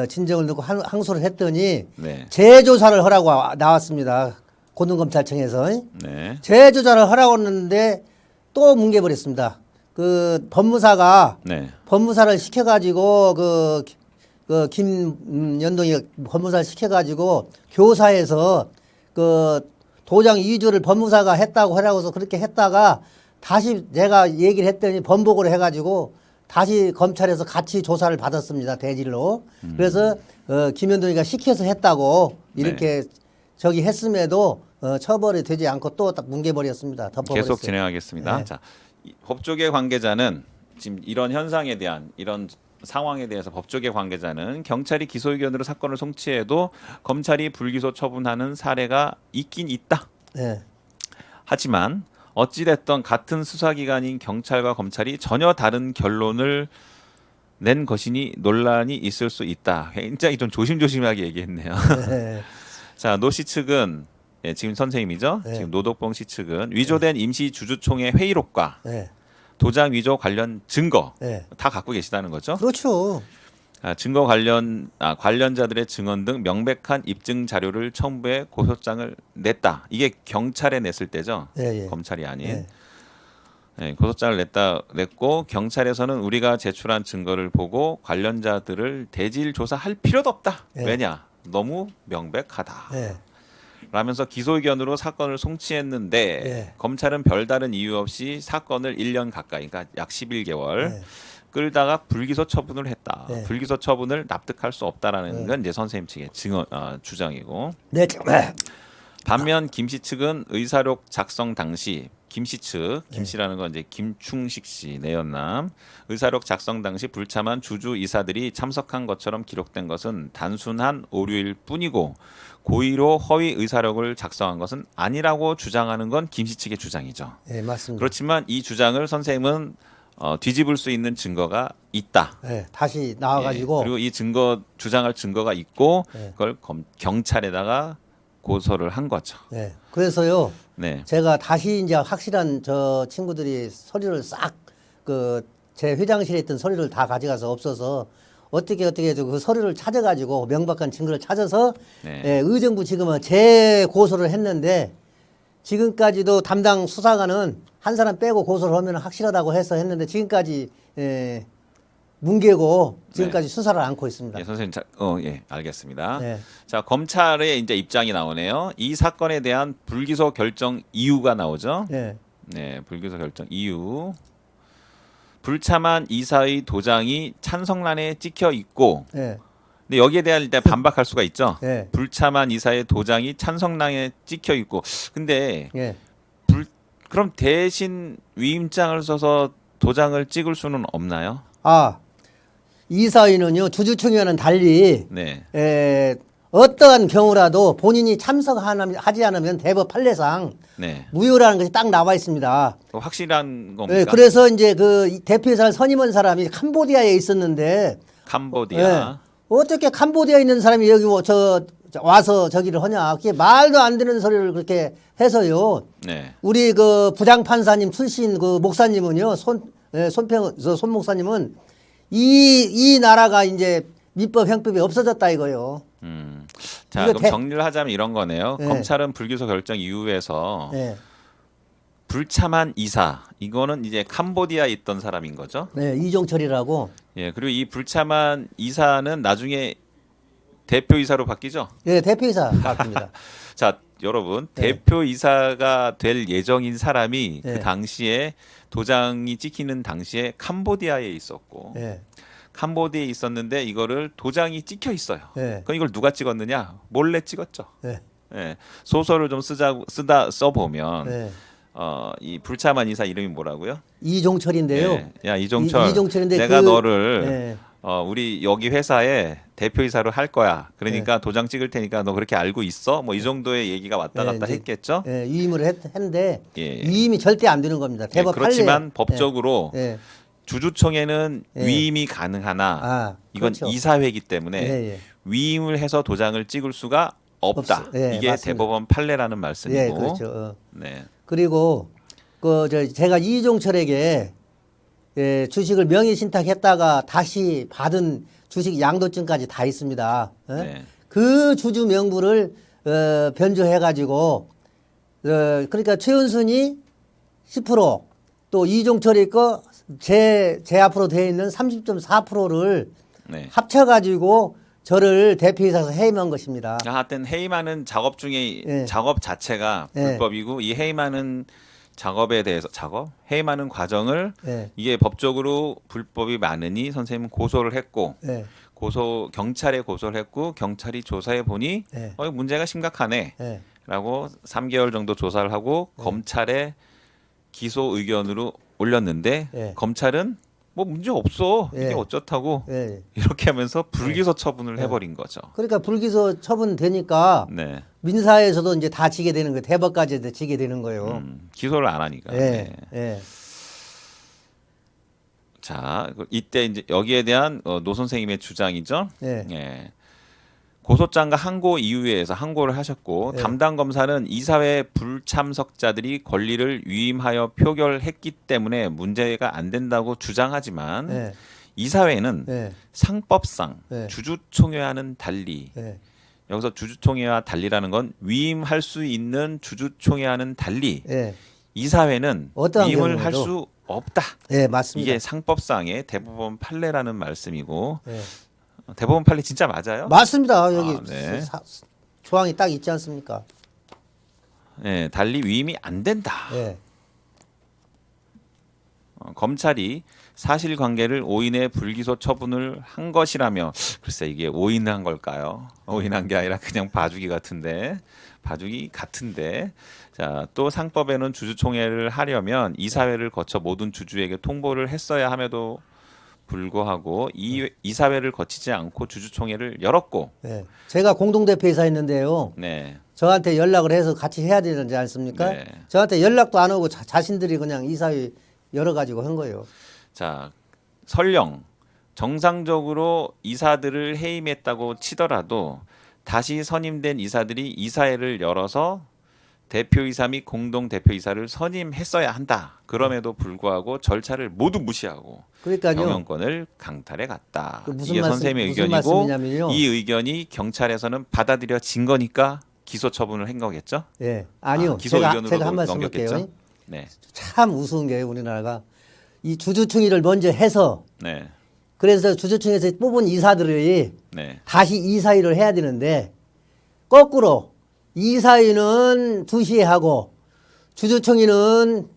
진정을 넣고 항소를 했더니 네. 재조사를 하라고 나왔습니다. 고등검찰청에서. 네. 재조사를 하라고 했는데 또 뭉개버렸습니다. 그 법무사가 네. 법무사를 시켜가지고 그 김연동이 법무사를 시켜가지고 교사에서 그 도장 이주를 법무사가 했다고 하라고 해서 그렇게 했다가 다시 제가 얘기를 했더니 번복을 해가지고 다시 검찰에서 같이 조사를 받았습니다. 대질로. 그래서 김연동이가 시켜서 했다고 이렇게 저기 했음에도 처벌이 되지 않고 또 딱 뭉개버렸습니다. 덮어버렸어요. 계속 진행하겠습니다. 네. 자, 법조계 관계자는 지금 이런 현상에 대한 이런 상황에 대해서 법조계 관계자는 경찰이 기소 의견으로 사건을 송치해도 검찰이 불기소 처분하는 사례가 있긴 있다. 네. 하지만 어찌됐던 같은 수사기관인 경찰과 검찰이 전혀 다른 결론을 낸 것이니 논란이 있을 수 있다. 굉장히 좀 조심조심하게 얘기했네요. 네. 자, 노 씨 측은 지금 선생님이죠. 네. 지금 노덕봉 씨 측은 위조된 임시 주주총회 회의록과 네. 도장 위조 관련 증거 네. 다 갖고 계시다는 거죠. 그렇죠. 증거 관련자들의 증언 등 명백한 입증 자료를 첨부해 고소장을 냈다. 이게 경찰에 냈을 때죠. 예, 예. 검찰이 아닌. 예. 네, 고소장을 냈고 경찰에서는 우리가 제출한 증거를 보고 관련자들을 대질 조사할 필요도 없다. 예. 왜냐? 너무 명백하다. 예. 라면서 기소 의견으로 사건을 송치했는데 예. 검찰은 별다른 이유 없이 사건을 1년 가까이, 그러니까 약 11개월 예. 끌다가 불기소 처분을 했다. 예. 불기소 처분을 납득할 수 없다라는 건 이제 선생님 측의 주장이고. 네. 반면 김 씨 측은 의사록 작성 당시 김 씨 측, 김 씨라는 건 이제 김충식 씨 내연남, 의사록 작성 당시 불참한 주주 이사들이 참석한 것처럼 기록된 것은 단순한 오류일 뿐이고 고의로 허위 의사록을 작성한 것은 아니라고 주장하는 건 김 씨 측의 주장이죠. 예, 맞습니다. 그렇지만 이 주장을 선생님은 뒤집을 수 있는 증거가 있다. 예, 다시 나와가지고 그리고 이 주장할 증거가 있고 예. 그걸 경찰에다가 고소를 한 거죠. 예. 그래서요. 네. 제가 다시 이제 확실한 저 친구들이 서류를 싹 제 회장실에 있던 서류를 다 가져가서 없어서 어떻게 해서 그 서류를 찾아가지고 명백한 증거를 찾아서 네. 예, 의정부 지금은 재고소를 했는데 지금까지도 담당 수사관은 한 사람 빼고 고소를 하면 확실하다고 해서 했는데 지금까지 뭉개고 지금까지 수사를 않고 있습니다. 예, 선생님, 예, 알겠습니다. 네. 자, 검찰의 이제 입장이 나오네요. 이 사건에 대한 불기소 결정 이유가 나오죠. 네. 네, 불기소 결정 이유. 불참한 이사의 도장이 찬성란에 찍혀 있고, 네. 근데 여기에 대한 일단 반박할 수가 있죠. 네. 불참한 이사의 도장이 찬성란에 찍혀 있고, 근데 네. 그럼 대신 위임장을 써서 도장을 찍을 수는 없나요? 아, 이사회는요 주주총회와는 달리 네. 어떠한 경우라도 본인이 참석하지 않으면 대법 판례상 네. 무효라는 것이 딱 나와 있습니다. 확실한 겁니까? 예, 그래서 이제 그 대표이사를 선임한 사람이 캄보디아에 있었는데 캄보디아. 어떻게 캄보디아에 있는 사람이 여기 와서 저기를 하냐? 그게 말도 안 되는 소리를 그렇게 해서요. 네. 우리 그 부장판사님 출신 그 목사님은요, 손 목사님은 이 나라가 이제 민법 형법이 없어졌다 이거요. 자, 이거 그럼 정리를 하자면 이런 거네요. 네. 검찰은 불기소 결정 이후에서 네, 불참한 이사, 이거는 이제 캄보디아에 있던 사람인 거죠. 네, 이종철이라고. 예, 그리고 이 불참한 이사는 나중에 대표이사로 바뀌죠. 예, 대표이사 바뀝니다. 자, 여러분, 네. 대표이사가 될 예정인 사람이 네. 그 당시에 도장이 찍히는 당시에 캄보디아에 있었고, 예, 캄보디아에 있었는데 이거를 도장이 찍혀 있어요. 예, 그럼 이걸 누가 찍었느냐? 몰래 찍었죠. 예, 예, 소설을 좀 써보면 예. 이 불참한 이사 이름이 뭐라고요? 이종철인데요. 예, 야 이종철, 이종철인데 내가 너를 예, 우리 여기 회사에 대표이사로 할 거야. 그러니까 도장 찍을 테니까 너 그렇게 알고 있어? 뭐 이 정도의 얘기가 왔다 갔다 이제, 했겠죠. 예, 위임을 했는데 예. 위임이 절대 안 되는 겁니다. 예, 대법 그렇지만 판례. 법적으로 예, 주주총회는 예. 위임이 가능하나 아, 이건 그렇죠. 이사회이기 때문에 예, 예. 위임을 해서 도장을 찍을 수가 없다. 예, 이게 맞습니다. 대법원 판례라는 말씀이고. 예, 그렇죠. 네. 그리고 제가 이종철에게 주식을 명의 신탁했다가 다시 받은 주식 양도증까지 다 있습니다. 네. 그 주주 명부를 변조해가지고 그러니까 최은순이 10%, 또 이종철이 거 제 앞으로 되어 있는 30.4%를 네. 합쳐가지고 저를 대표이사서 해임한 것입니다. 하여튼 해임하는 작업 중에 예. 작업 자체가 예. 불법이고 이 해임하는 작업에 대해서 해임하는 과정을 예. 이게 법적으로 불법이 많으니 선생님은 고소를 했고 예. 경찰에 고소를 했고 경찰이 조사해 보니 예. 문제가 심각하네. 예. 라고 3개월 정도 조사를 하고 검찰에 기소 의견으로 올렸는데 예. 검찰은 뭐 문제 없어. 이게 예. 어쩌다고 예. 이렇게 하면서 불기소 처분을 해버린 거죠. 그러니까 불기소 처분되니까 네. 민사에서도 이제 다 지게 되는 거예요. 대법까지도 지게 되는 거예요. 기소를 안 하니까. 예. 네. 예. 자, 이때 이제 여기에 대한 노 선생님의 주장이죠. 예. 예. 고소장과 항고 이유에서 항고를 하셨고 예. 담당 검사는 이사회 불참석자들이 권리를 위임하여 표결했기 때문에 문제가 안 된다고 주장하지만 예. 이사회는 예. 상법상 예. 주주총회와는 달리 예. 여기서 주주총회와 달리라는 건 위임할 수 있는 주주총회와는 달리 예. 이사회는 어떠한 위임을 할 경우에도. 수 없다. 예, 맞습니다. 이게 상법상의 대법원 판례라는 말씀이고 예. 대법원 판례 진짜 맞아요? 맞습니다. 여기 네. 조항이 딱 있지 않습니까? 네, 달리 위임이 안 된다. 예. 검찰이 사실관계를 오인의 불기소 처분을 한 것이라며 글쎄 이게 오인한 걸까요? 오인한 게 아니라 그냥 봐주기 같은데 자, 또 상법에는 주주총회를 하려면 이사회를 거쳐 모든 주주에게 통보를 했어야 함에도 불구하고 이사회를 거치지 않고 주주총회를 열었고 예. 제가 공동대표이사 했는데요. 네. 저한테 연락을 해서 같이 해야 되지 않습니까? 네. 저한테 연락도 안 오고 자신들이 그냥 이사회 열어가지고 한 거예요. 자, 설령 정상적으로 이사들을 해임했다고 치더라도 다시 선임된 이사들이 이사회를 열어서 대표이사 및 공동대표이사를 선임했어야 한다. 그럼에도 불구하고 절차를 모두 무시하고 그러니까요. 경영권을 강탈해 갔다. 그 무슨 이게 말씀- 선생님의 무슨 의견이고 말씀이냐면요. 이 의견이 경찰에서는 받아들여진 거니까 기소 처분을 한 거겠죠? 예. 아니요. 기소 제가 의견으로 한 말씀 넘겼겠죠? 할게요. 네. 참 우스운 게 우리나라가 이 주주총회를 먼저 해서 네. 그래서 주주총회에서 뽑은 이사들이 네. 다시 이사회를 해야 되는데 거꾸로 이사회는 2시에 하고 주주총회는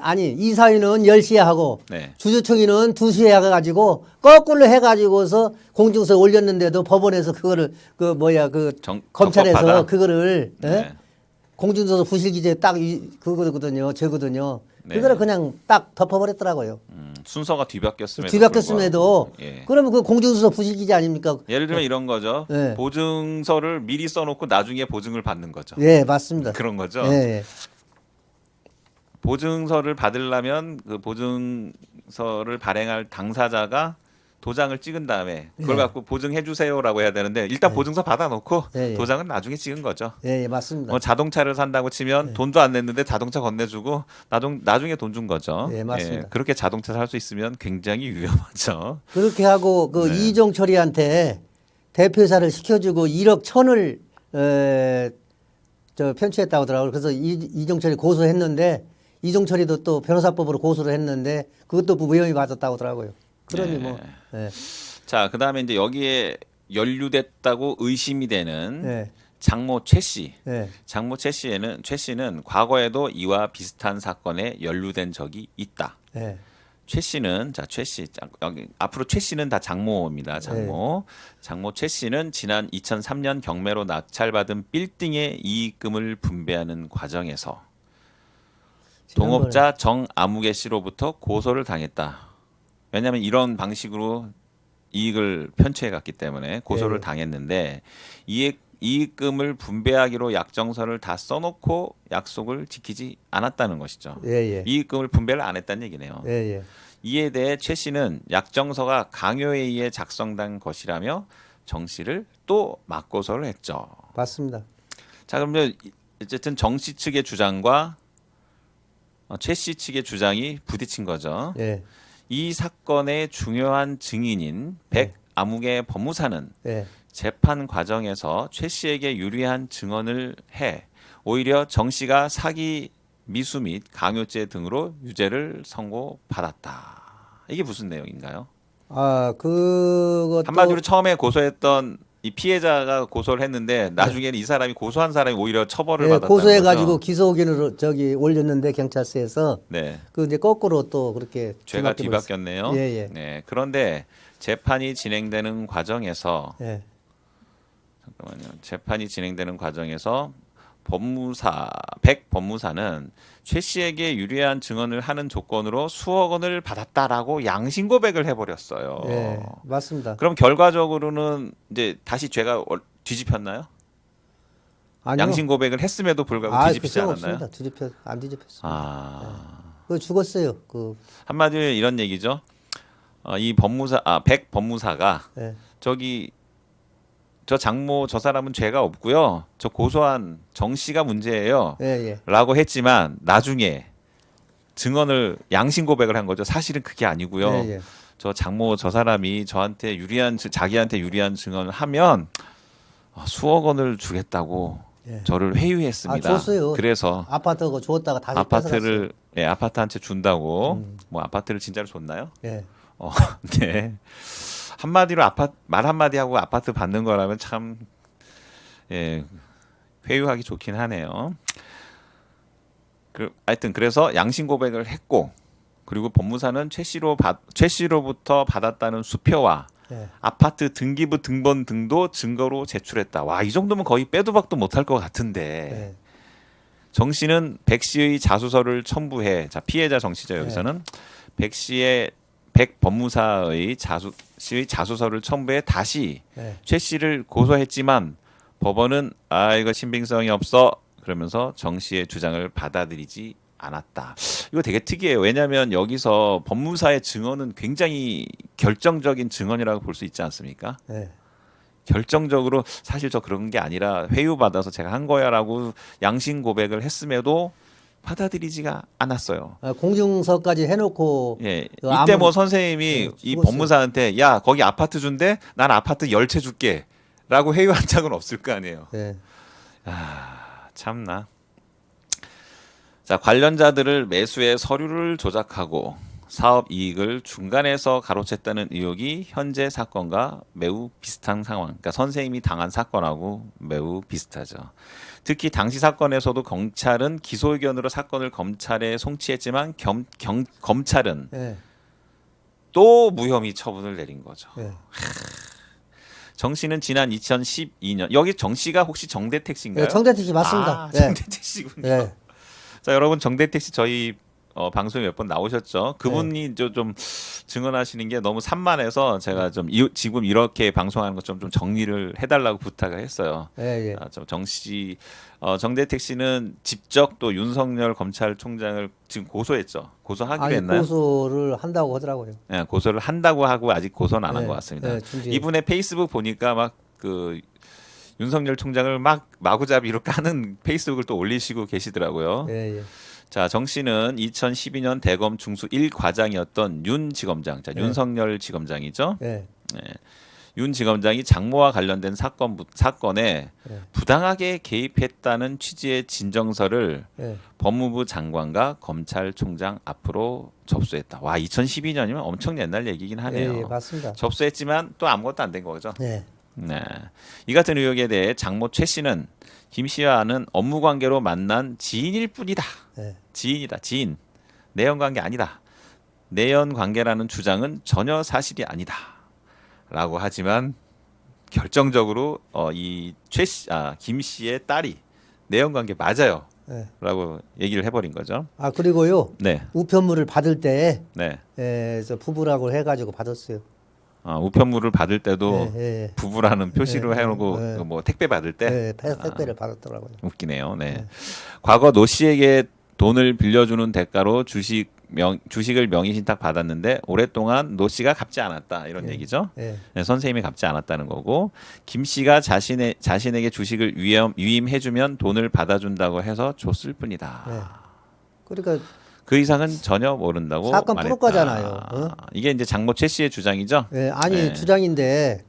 아니 이사회는 10시에 하고 네. 주주총회는 2시에 해가지고 거꾸로 해가지고서 공증서 올렸는데도 법원에서 그거를 검찰에서 적법하다. 그거를 네. 공증서 부실기재 딱 그거거든요. 저거든요. 네. 그거를 그냥 딱 덮어버렸더라고요. 순서가 뒤바뀌었음에도 뒤바뀌었음에도 불구하고. 예. 그러면 그 공증서 부실기재 아닙니까? 예를 들면 이런 거죠. 네. 보증서를 미리 써놓고 나중에 보증을 받는 거죠. 예, 맞습니다. 그런 거죠. 예, 예. 보증서를 받으려면 그 보증서를 발행할 당사자가 도장을 찍은 다음에 그걸 네. 갖고 보증해 주세요라고 해야 되는데 일단 보증서 받아놓고 예, 예. 도장은 나중에 찍은 거죠. 예, 예, 맞습니다. 뭐 자동차를 산다고 치면 돈도 안 냈는데 자동차 건네주고 나중에 돈 준 거죠. 예, 맞습니다. 그렇게 자동차 살 수 있으면 굉장히 위험하죠. 그렇게 하고 그 네. 이종철이한테 대표이사를 시켜주고 1억 1천을 편취했다고 하더라고요. 그래서 이종철이 고소했는데 이종철이도 또 변호사법으로 고소를 했는데 그것도 무혐의 받았다고 하더라고요. 그러니 네. 뭐 예. 자, 그다음에 이제 여기에 연루됐다고 의심이 되는 예. 장모 최 씨. 예. 장모 최 씨는 과거에도 이와 비슷한 사건에 연루된 적이 있다. 예. 최 씨는 여기 앞으로 최 씨는 다 장모입니다. 장모. 장모 최 씨는 지난 2003년 경매로 낙찰받은 빌딩의 이익금을 분배하는 과정에서 동업자 정아무개 씨로부터 고소를 당했다. 왜냐하면 이런 방식으로 이익을 편취해 갔기 때문에 고소를 예. 당했는데 이익금을 분배하기로 약정서를 다 써놓고 약속을 지키지 않았다는 것이죠. 예, 예. 이익금을 분배를 안 했다는 얘기네요. 예, 예. 이에 대해 최 씨는 약정서가 강요에 의해 작성된 것이라며 정 씨를 또 맞고소를 했죠. 맞습니다. 자, 그러면 어쨌든 정 씨 측의 주장과 최 씨 측의 주장이 부딪힌 거죠. 예. 이 사건의 중요한 증인인 백아무개 법무사는 예. 재판 과정에서 최 씨에게 유리한 증언을 해 오히려 정 씨가 사기, 미수 및 강요죄 등으로 유죄를 선고받았다. 이게 무슨 내용인가요? 아, 그것도 한마디로 처음에 고소했던 이 피해자가 고소를 했는데 나중에는 이 사람이 고소한 사람이 오히려 처벌을 예, 받았다는 고소해 거죠. 가지고 기소 의견으로 저기 올렸는데 경찰서에서 네, 그 이제 거꾸로 또 그렇게 죄가 뒤바뀌어 버렸어요. 뒤바뀌었네요. 예, 예. 네, 그런데 재판이 진행되는 과정에서 예. 잠깐만요. 재판이 진행되는 과정에서 법무사 백 법무사는 최 씨에게 유리한 증언을 하는 조건으로 수억 원을 받았다라고 양심 고백을 해버렸어요. 예. 맞습니다. 그럼 결과적으로는 이제 다시 죄가 뒤집혔나요? 아니요. 양심 고백을 했음에도 불구하고 뒤집히지 그 않았나요? 없습니다. 안 뒤집혔습니다. 아, 그 죽었어요. 그 한마디로 이런 얘기죠. 이 법무사 백 법무사가 예. 저기 저 장모 저 사람은 죄가 없고요. 저 고소한 정 씨가 문제예요. 예, 예. 라고 했지만 나중에 증언을 양심 고백을 한 거죠. 사실은 그게 아니고요. 예, 예. 저 장모 저 사람이 저한테 자기한테 유리한 증언을 하면 수억 원을 주겠다고 예. 저를 회유했습니다. 줬어요. 그래서 아파트 그거 줬다가 다시 아파트를 아파트 한 채 준다고 뭐 아파트를 진짜로 줬나요? 예. 네. 한마디로 말 한마디 하고 아파트 받는 거라면 참 회유하기 좋긴 하네요. 하여튼 그래서 양심 고백을 했고 그리고 법무사는 최 씨로부터 받았다는 수표와 예. 아파트 등기부 등본 등도 증거로 제출했다. 와, 이 정도면 거의 빼도 박도 못할 것 같은데 예. 정 씨는 백 씨의 자수서를 첨부해 자 피해자 정 씨죠 여기서는 백 법무사의 자수서를 첨부해 다시 예. 최 씨를 고소했지만 법원은 이거 신빙성이 없어 그러면서 정 씨의 주장을 받아들이지 않았다. 이거 되게 특이해요. 왜냐하면 여기서 법무사의 증언은 굉장히 결정적인 증언이라고 볼 수 있지 않습니까? 예. 결정적으로 사실 저 그런 게 아니라 회유받아서 제가 한 거야라고 양심 고백을 했음에도 받아들이지가 않았어요. 공증서까지 해놓고 예, 그 이때 아무- 뭐 선생님이 네, 이 죽었어요. 법무사한테 야 거기 아파트 준대 난 아파트 10채 줄게라고 회유한 적은 없을 거 아니에요. 예. 참나. 자 관련자들을 매수의 서류를 조작하고 사업 이익을 중간에서 가로챘다는 의혹이 현재 사건과 매우 비슷한 상황. 그러니까 선생님이 당한 사건하고 매우 비슷하죠. 특히 당시 사건에서도 경찰은 기소 의견으로 사건을 검찰에 송치했지만 검찰은 예. 또 무혐의 처분을 내린 거죠. 예. 정 씨는 지난 2012년 여기 정 씨가 혹시 정대택 씨인가요? 예. 정대택 씨 맞습니다. 예. 정대택 씨군요. 예. 자 여러분 정대택 씨 저희 방송에 몇 번 나오셨죠. 그분이 좀 증언하시는 게 너무 산만해서 제가 좀 지금 이렇게 방송하는 것 좀 정리를 해달라고 부탁을 했어요. 예. 예. 정 씨, 정대택 씨는 직접 또 윤석열 검찰총장을 지금 고소했죠. 고소하기로 아니, 했나요? 고소를 한다고 하더라고요. 네, 고소를 한다고 하고 아직 고소는 안 한 네, 것 같습니다. 네, 준비. 이분의 페이스북 보니까 막 그 윤석열 총장을 막 마구잡이로 까는 페이스북을 또 올리시고 계시더라고요. 예. 예. 자, 정 씨는 2012년 대검 중수 1과장이었던 윤 지검장, 자, 네. 윤석열 지검장이죠. 예. 윤 지검장이 장모와 관련된 사건에 네. 부당하게 개입했다는 취지의 진정서를 예. 법무부 장관과 검찰총장 앞으로 접수했다. 와, 2012년이면 엄청 옛날 얘기긴 하네요. 예, 맞습니다. 접수했지만 또 아무것도 안 된 거죠. 네. 네. 이 같은 의혹에 대해 장모 최 씨는 김 씨와는 업무 관계로 만난 지인일 뿐이다. 네. 지인이다. 지인. 내연 관계 아니다. 내연 관계라는 주장은 전혀 사실이 아니다. 라고 하지만 결정적으로 김 씨의 딸이 내연 관계 맞아요. 네. 라고 얘기를 해버린 거죠. 아, 그리고요. 네. 우편물을 받을 때 네. 저 부부라고 해가지고 받았어요. 우편물을 받을 때도 예. 부부라는 표시로 네, 해놓고 네. 뭐 택배 받을 때 예, 택배를 받았더라고요. 웃기네요. 네. 과거 노 씨에게 돈을 빌려주는 대가로 주식을 명의 신탁 받았는데 오랫동안 노 씨가 갚지 않았다 이런 얘기죠. 예. 네, 선생님이 갚지 않았다는 거고 김 씨가 자신에게 주식을 위임해주면 돈을 받아준다고 해서 줬을 뿐이다. 네. 그러니까 그 이상은 전혀 모른다고 사건 말했다. 프로과잖아요. 어? 이게 이제 장모 최 씨의 주장이죠. 예, 아니 네. 주장인데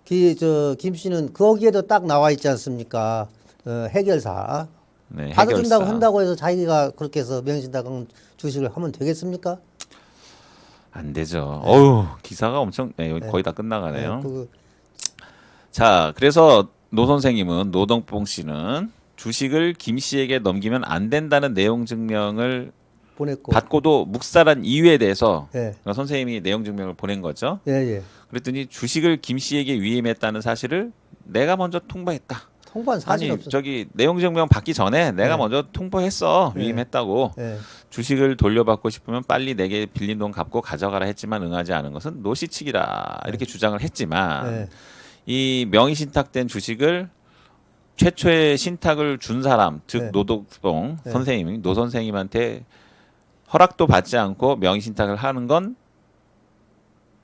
김 씨는 거기에도 딱 나와 있지 않습니까? 해결사 네, 받아준다고 해결사. 한다고 해서 자기가 그렇게 해서 명의신탁 주식을 하면 되겠습니까? 안 되죠. 어우 기사가 엄청 거의 다 네, 끝나가네요. 그, 자, 그래서 노 선생님은 노동뽕 씨는 주식을 김 씨에게 넘기면 안 된다는 내용 증명을 보냈고. 받고도 묵살한 이유에 대해서 예, 선생님이 내용 증명을 보낸 거죠. 예, 예. 그랬더니 주식을 김 씨에게 위임했다는 사실을 내가 먼저 통보했다. 통보한 사실 아니 없어. 저기 내용 증명 받기 전에 내가 네. 먼저 통보했어. 네. 위임했다고. 예, 주식을 돌려받고 싶으면 빨리 내게 빌린 돈 갚고 가져가라 했지만 응하지 않은 것은 노시측이라 이렇게 주장을 했지만 예, 이 명의 신탁된 주식을 최초의 신탁을 준 사람 즉 네. 노동뽕 네. 선생님이 노 선생님한테 허락도 받지 않고 명의 신탁을 하는 건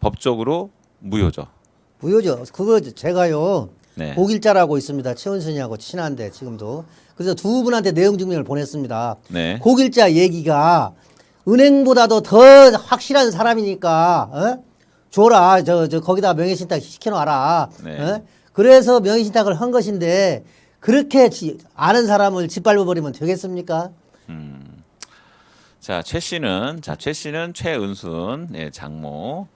법적으로 무효죠. 무효죠. 그거 제가요 네. 고길자라고 있습니다. 최원순이하고 친한데 지금도. 그래서 두 분한테 내용 증명을 보냈습니다. 네. 고길자 얘기가 은행보다도 더 확실한 사람이니까 줘라. 저 거기다 명예신탁 시켜놔라. 네. 그래서 명예신탁을 한 것인데 그렇게 아는 사람을 짓밟아버리면 되겠습니까? 자, 최 씨는 최은순 장모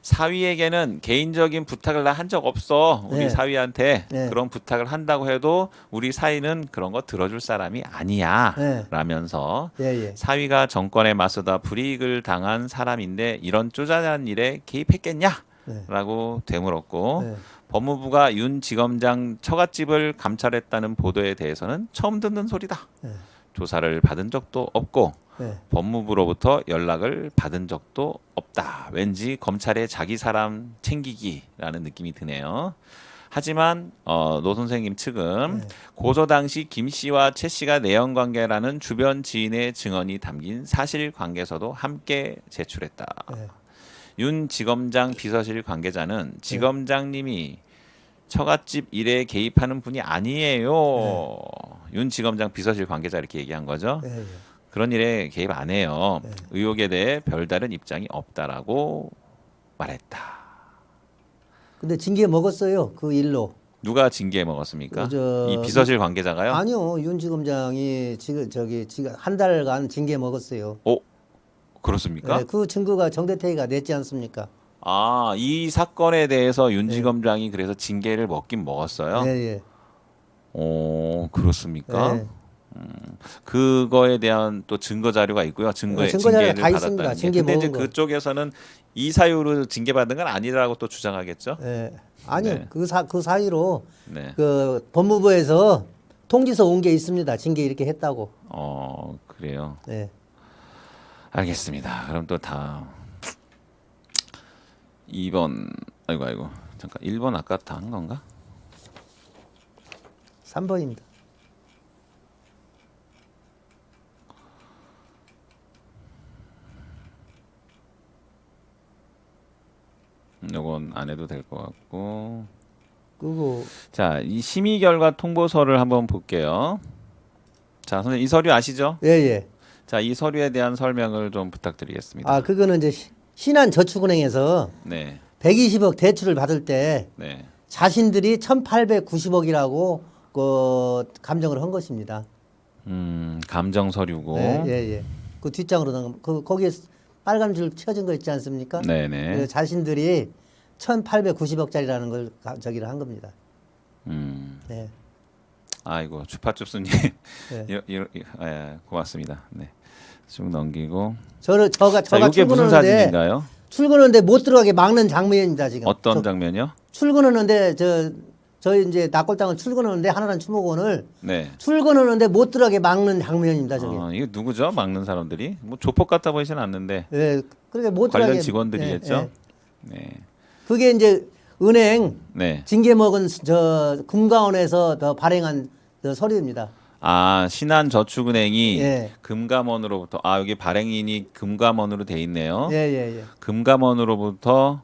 사위에게는 개인적인 부탁을 나 한 적 없어. 우리 네. 사위한테 네. 그런 부탁을 한다고 해도 우리 사위는 그런 거 들어줄 사람이 아니야. 네. 라면서 예, 예. 사위가 정권에 맞서다 불이익을 당한 사람인데 이런 쪼잔한 일에 개입했겠냐? 네. 라고 되물었고 네. 법무부가 윤 지검장 처갓집을 감찰했다는 보도에 대해서는 처음 듣는 소리다. 네. 조사를 받은 적도 없고 네. 법무부로부터 연락을 받은 적도 없다. 왠지 검찰의 자기 사람 챙기기라는 느낌이 드네요. 하지만 노 선생님 측은 네. 고소 당시 김 씨와 최 씨가 내연 관계라는 주변 지인의 증언이 담긴 사실관계서도 함께 제출했다. 네. 윤 지검장 비서실 관계자는 지검장님이 처갓집 일에 개입하는 분이 아니에요. 윤 지검장 비서실 관계자 이렇게 얘기한 거죠. 예, 예. 그런 일에 개입 안 해요. 네. 의혹에 대해 별다른 입장이 없다라고 말했다. 근데 징계 먹었어요. 그 일로. 누가 징계 먹었습니까? 이 비서실 관계자가요? 아니요. 윤 지검장이 지금 한 달간 징계 먹었어요. 그렇습니까? 네, 그 증거가 정대태이가 냈지 않습니까? 아, 이 사건에 대해서 윤 지검장이 그래서 징계를 먹긴 먹었어요. 예, 예. 오, 그렇습니까? 네. 그거에 대한 또 증거 자료가 있고요. 증거 자료가 징계를 다 받았다는 있습니다. 게. 징계 근데 이제 먹은 거. 그쪽에서는 이 사유로 징계받은 건 아니라고 또 주장하겠죠. 예. 아니요. 네. 그 사이로 네. 그 법무부에서 통지서 온 게 있습니다. 징계 이렇게 했다고. 그래요. 예. 알겠습니다. 그럼 또 다음 2번 아이고 잠깐 1번 아까 다 한 건가? 3번입니다. 요건 안 해도 될 것 같고. 그거 자, 이 심의 결과 통보서를 한번 볼게요. 자, 선생님 이 서류 아시죠? 예, 예. 자, 이 서류에 대한 설명을 좀 부탁드리겠습니다. 아, 그거는 이제 신한저축은행에서 네. 120억 대출을 받을 때 네. 자신들이 1,890억이라고 감정을 한 것입니다. 감정 서류고. 예, 예, 예. 그 뒷장으로 거기에 빨간 줄 쳐진 거 있지 않습니까? 네, 네. 그 자신들이 1,890억짜리라는 걸 저기를 한 겁니다. 네. 아이고 주파춥스님 네. 고맙습니다. 네. 쭉 넘기고. 저가 자, 이게 무슨 출근하는데 사진인가요? 출근하는데 못 들어가게 막는 장면입니다 지금. 어떤 장면이요? 출근하는데 저희 이제 낙골당을 출근하는데 하나는 추모공원을 네. 출근하는데 못 들어가게 막는 장면입니다 저게. 이거 누구죠? 막는 사람들이? 뭐 조폭 같아 보이진 않는데 예, 그러니까 못 관련 들어가게. 직원들이겠죠? 예, 예. 네. 그게 이제 은행 네. 징계 먹은 금감원에서 더 발행한 서류입니다. 아, 신한저축은행이 예. 금감원으로부터 여기 발행인이 금감원으로 돼 있네요. 예, 예, 예. 금감원으로부터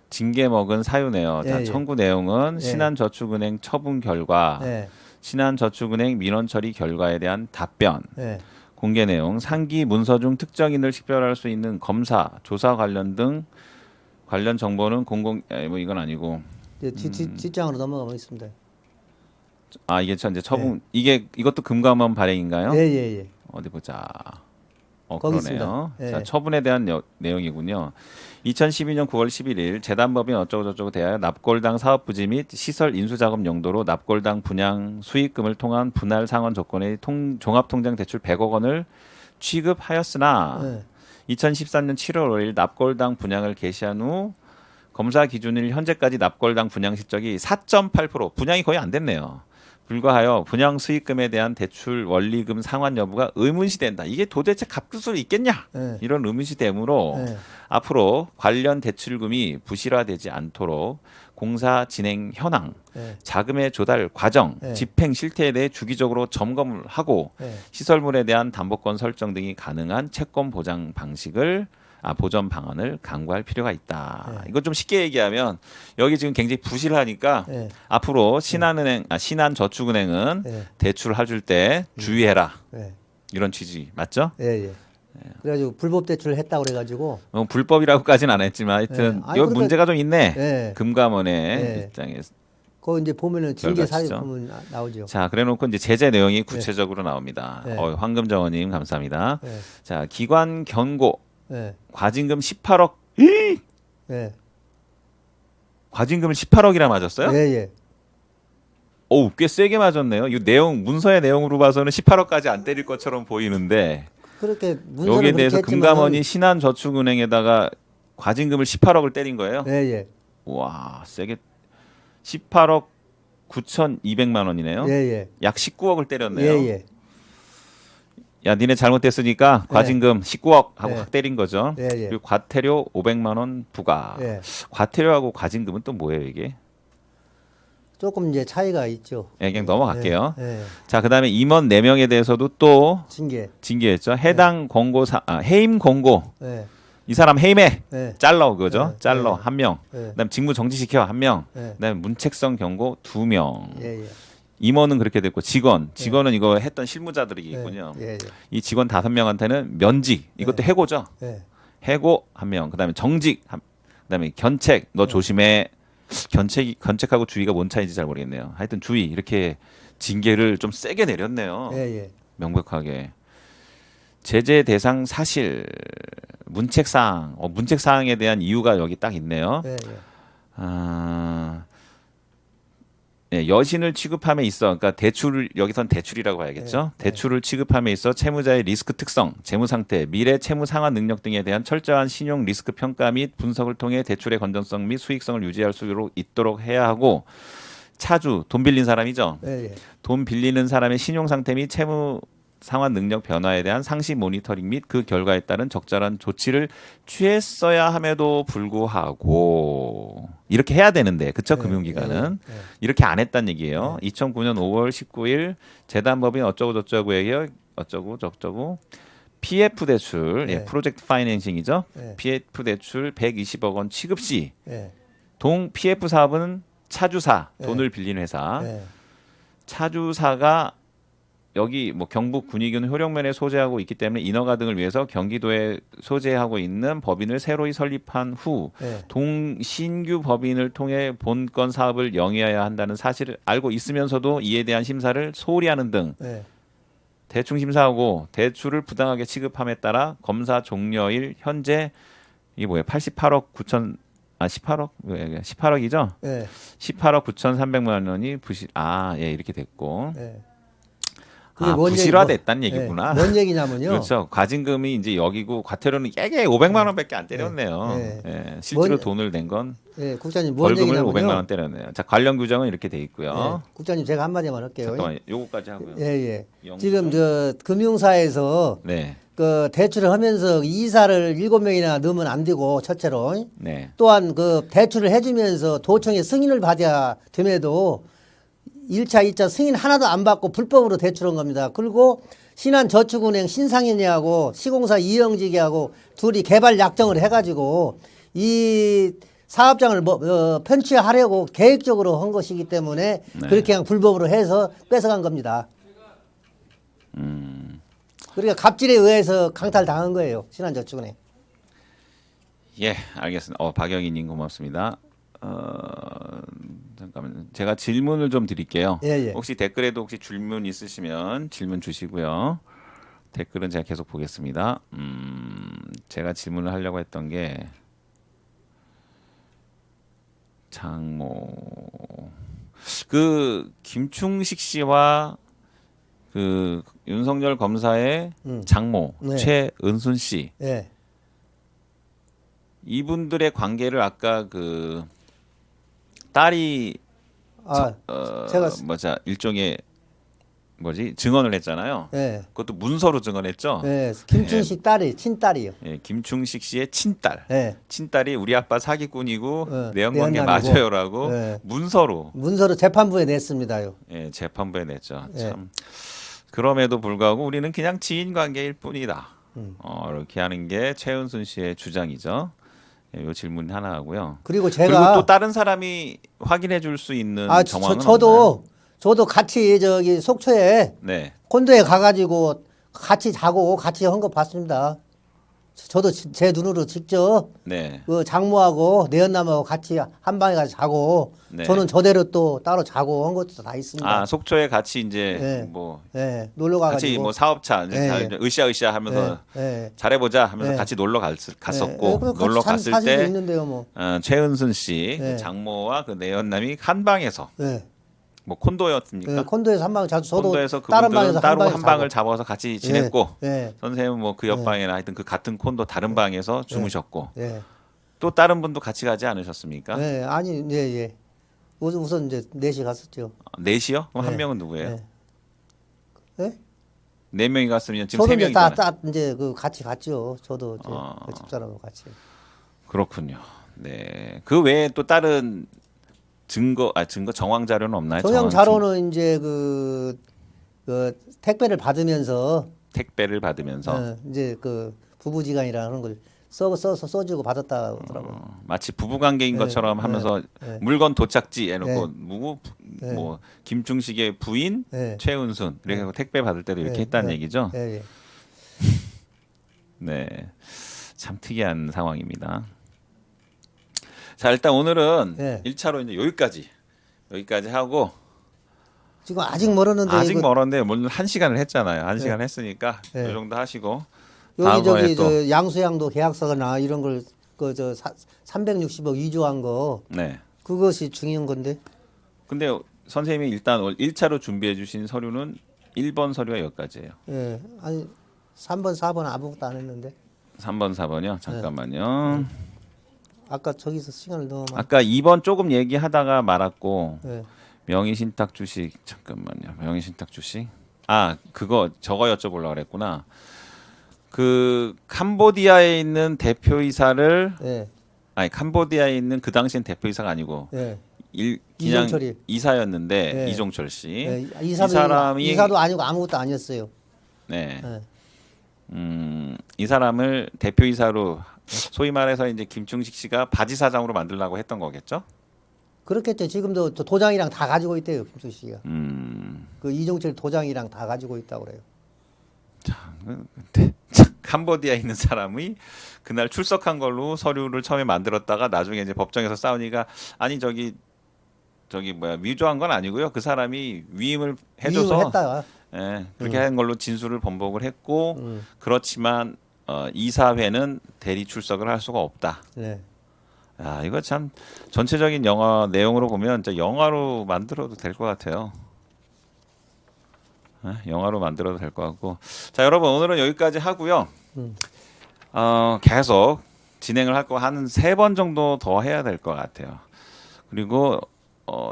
징계 먹은 사유네요. 자, 예, 예. 청구 내용은 예. 신한저축은행 처분 결과, 예, 신한저축은행 민원 처리 결과에 대한 답변, 예. 공개 내용 상기 문서 중 특정인을 식별할 수 있는 검사, 조사 관련 등 관련 정보는 뭐 이건 아니고 뒷장으로 넘어가 보겠습니다. 이게 이제 처분 이것도 금감원 발행인가요? 예. 어디 보자. 거기 그러네요. 있습니다. 예. 자, 처분에 대한 내용이군요. 2012년 9월 11일 재단법인 어쩌고저쩌고 대하여 납골당 사업 부지 및 시설 인수작업 용도로 납골당 분양 수익금을 통한 분할 상환 조건의 종합통장 대출 100억 원을 취급하였으나 예. 2013년 7월 5일 납골당 분양을 개시한 후 검사 기준일 현재까지 납골당 분양 실적이 4.8% 분양이 거의 안 됐네요. 불과하여 분양 수익금에 대한 대출 원리금 상환 여부가 의문시된다. 이게 도대체 갚을 수 있겠냐? 예. 이런 의문시되므로 예. 앞으로 관련 대출금이 부실화되지 않도록 공사 진행 현황, 예. 자금의 조달 과정, 예. 집행 실태에 대해 주기적으로 점검을 하고 예. 시설물에 대한 담보권 설정 등이 가능한 채권 보장 보전 방안을 강구할 필요가 있다. 이거 좀 쉽게 얘기하면 여기 지금 굉장히 부실하니까 예. 앞으로 신한저축은행은 예. 대출 해줄 때 주의해라. 예. 이런 취지 맞죠? 예. 그래가지고 불법 대출을 했다고 그래가지고 불법이라고까지는 안 했지만 하여튼 아니, 여기 그러니까- 문제가 좀 있네. 예. 금감원의 예. 입장에서. 거기 이제 보면은 징계 사유 결과시죠. 보면 나오죠. 자, 그래놓고 이제 제재 내용이 구체적으로 나옵니다. 네. 황금정원님 감사합니다. 예. 자, 기관 경고 예. 과징금 18억. 예. 과징금을 18억이나 맞았어요? 예. 어우, 꽤 세게 맞았네요. 이 내용 문서의 내용으로 봐서는 18억까지 안 때릴 것처럼 보이는데 그렇게 문서는 여기에 대해서 그렇게 했지만은- 금감원이 신한저축은행에다가 과징금을 18억을 때린 거예요. 예. 와, 세게 18억 9,200만 원이네요. 예. 약 19억을 때렸네요. 예. 야, 니네 잘못됐으니까 과징금 19억 하고 네. 확 때린 거죠. 예. 그리고 과태료 500만 원 부과. 예. 과태료하고 과징금은 또 뭐예요, 이게? 조금 이제 차이가 있죠. 예, 그냥 넘어갈게요. 예. 자, 그다음에 임원 4명에 대해서도 또 징계. 징계했죠. 해당 해임 공고. 예. 이 사람 해임해. 예. 잘러 그거죠. 네. 잘러 네. 1명. 예. 그다음 직무 정지시켜 1명. 예. 그다음에 문책성 경고 2명. 예. 임원은 그렇게 됐고 직원은 이거 했던 실무자들이 있군요. 예. 이 직원 5명한테는 면직. 이것도 해고죠. 예. 해고 1명. 그다음에 정직. 그다음에 견책. 너 조심해. 견책하고 주의가 뭔 차이인지 잘 모르겠네요. 하여튼 주의 이렇게 징계를 좀 세게 내렸네요. 예. 명백하게. 제재 대상 사실 문책사항에 대한 이유가 여기 딱 있네요. 예. 여신을 취급함에 있어, 그러니까 여기선 대출이라고 봐야겠죠. 대출을 취급함에 있어 채무자의 리스크 특성, 재무 상태, 미래 채무 상환 능력 등에 대한 철저한 신용 리스크 평가 및 분석을 통해 대출의 건전성 및 수익성을 유지할 수 있도록 해야 하고, 차주, 돈 빌린 사람이죠. 예. 돈 빌리는 사람의 신용 상태 및 채무 상환 능력 변화에 대한 상시 모니터링 및 그 결과에 따른 적절한 조치를 취했어야 함에도 불구하고 이렇게 해야 되는데, 그쵸? 금융기관은 이렇게 안 했단 얘기예요. 2009년 5월 19일 재단법인 어쩌고저쩌고에게 어쩌고저쩌고 PF 대출, 프로젝트 파이낸싱이죠. PF 대출 120억 원 취급 시 동 PF 사업은 차주사, 돈을 빌린 회사, 차주사가 여기 경북 군의군 효령면에 소재하고 있기 때문에 인허가 등을 위해서 경기도에 소재하고 있는 법인을 새로이 설립한 후 신규 법인을 통해 본건 사업을 영위해야 한다는 사실을 알고 있으면서도 이에 대한 심사를 소홀히 하는 등 대충 심사하고 대출을 부당하게 취급함에 따라 검사 종료일 현재 이게 뭐예요? 88억 9천 18억이죠? 18억 9,300만 원이 이렇게 됐고. 부실화됐다는 얘기구나. 뭔 얘기냐면요. 그렇죠. 과징금이 이제 여기고 과태료는 깨게 500만 원밖에 안 때렸네요. 실제로 돈을 낸 건 국장님 뭔 벌금을 얘기냐면요. 500만 원 때렸네요. 자, 관련 규정은 이렇게 돼 있고요. 국장님 제가 한마디만 할게요. 잠깐만, 요거까지 하고요. 지금 금융사에서 그 대출을 하면서 이사를 7명이나 넣으면 안 되고, 첫째로 또한 그 대출을 해주면서 도청의 승인을 받아야 됨에도 1차, 2차 승인 하나도 안 받고 불법으로 대출한 겁니다. 그리고 신한저축은행 신상현이하고 시공사 이영직이하고 둘이 개발 약정을 해가지고 이 사업장을 편취하려고 계획적으로 한 것이기 때문에 그렇게 그냥 불법으로 해서 뺏어간 겁니다. 그러니까 갑질에 의해서 강탈당한 거예요. 신한저축은행. 예, 알겠습니다. 박영희님 고맙습니다. 잠깐만, 제가 질문을 좀 드릴게요. 예, 예. 혹시 댓글에도 혹시 질문 있으시면 질문 주시고요. 댓글은 제가 계속 보겠습니다. 제가 질문을 하려고 했던 게 장모 그 김충식 씨와 그 윤석열 검사의 장모 네. 최은순 씨 예. 이분들의 관계를 아까 그 딸이 제가 뭐자 일종의 뭐지 증언을 했잖아요. 예. 그것도 문서로 증언했죠. 예. 김충식 딸이 친딸이요. 예, 김충식 씨의 친딸. 예. 친딸이 우리 아빠 사기꾼이고 어, 내연관계 내연남이고. 맞아요라고 예. 문서로 문서로 재판부에 냈습니다요. 예, 재판부에 냈죠. 예. 참 그럼에도 불구하고 우리는 그냥 지인 관계일 뿐이다. 이렇게 하는 게 최은순 씨의 주장이죠. 예, 요 질문 하나 하고요. 그리고 그리고 제가 또 다른 사람이 확인해 줄 수 있는 정황은 저도 같이 저기 속초에 네. 콘도에 가가지고 같이 자고 같이 한 거 봤습니다. 저도 제 눈으로 직접 네. 그 장모하고 내연남하고 같이 한 방에 가서 자고 네. 저는 저대로 또 따로 자고 한 것도 다 있습니다. 아 속초에 같이 이제 예. 뭐 예, 놀러 같이 가가지고 뭐 사업차 이제 예. 다 으쌰으쌰 하면서 예, 예. 잘해보자 하면서 예. 같이 놀러 갔었고 그리고 놀러 같이 갔을 사진도 때 있는데요, 뭐. 최은순 씨 예. 그 장모와 그 내연남이 한 방에서 예. 뭐 콘도였습니까? 예, 콘도에서 한 방 자주 저도 콘도에서 다른 그분들은 방에서 따로 한 한 방에 방을 잡아서 같이 지냈고 예. 선생님은 뭐 그 옆방이나 하여튼 그 같은 콘도 다른 방에서 주무셨고 예. 또 다른 분도 같이 가지 않으셨습니까? 예. 아니, 예, 예. 우선 이제 넷이 갔었죠. 넷이요? 그럼 한 예. 명은 누구예요? 예. 예? 네 명이 갔으면 지금 저도 세 이제 명이잖아요. 이제 그 같이 갔죠. 저도 이제 아. 그 집사람하고 같이. 그렇군요. 네. 그 외에 또 다른 증거 정황 자료는 없나요? 정황 정황 자료는 이제 그 택배를 받으면서 택배를 받으면서 이제 그 부부지간이라는 걸 써서 써주고 받았다 그러더라고요. 마치 부부 관계인 것처럼 하면서 물건 도착지 해놓고 누구 뭐 김충식의 부인 예. 최은순 이렇게 택배 받을 때도 이렇게 했다는 얘기죠. 예, 예. 네, 참 특이한 상황입니다. 자 일단 오늘은 예. 1차로 이제 여기까지 하고 지금 아직 멀었는데 아직 이거 멀었는데 오늘 1시간을 했잖아요. 1시간 했으니까 이 정도 하시고 여기저기 다음번에 또 저 양수양도 계약서나 이런 걸 그 저 360억 위조한 거 네. 그것이 중요한 건데. 근데 선생님이 일단 1차로 준비해 주신 서류는 1번 서류가 여기까지예요. 예. 아니 3번 4번 아무것도 안 했는데. 3번 4번이요. 잠깐만요. 아까 저기서 시간을 너무 많이. 아까 2번 조금 얘기하다가 말았고 예. 명의신탁 주식 잠깐만요. 명의신탁 주식. 그거 저거 여쭤보려고 그랬구나. 그 캄보디아에 있는 대표이사를 예. 캄보디아에 있는 그 당시엔 대표이사가 아니고 예. 그냥 이종철이. 이사였는데 예. 이종철 씨. 예. 이 사람이 이사도 아니고 아무것도 아니었어요. 네. 예. 이 사람을 대표이사로 소위 말해서 이제 김충식 씨가 바지 사장으로 만들려고 했던 거겠죠? 그렇겠죠. 지금도 도장이랑 다 가지고 있대요, 김수 씨가. 음. 그 이종철 도장이랑 다 가지고 있다고 그래요. 캄보디아에 있는 사람이 그날 출석한 걸로 서류를 처음에 만들었다가 나중에 이제 법정에서 싸우니까 아니 저기 뭐야 위조한 건 아니고요. 그 사람이 위임을 해줘서 위임을 했다. 예, 그렇게 한 걸로 진술을 번복을 했고 그렇지만 이사회는 대리 출석을 할 수가 없다. 네. 야, 이거 참 전체적인 영화 내용으로 보면 진짜 영화로 만들어도 될 것 같아요. 영화로 만들어도 될 것 같고. 자, 여러분 오늘은 여기까지 하고요. 계속 진행을 할 거 한 3번 정도 더 해야 될 것 같아요. 그리고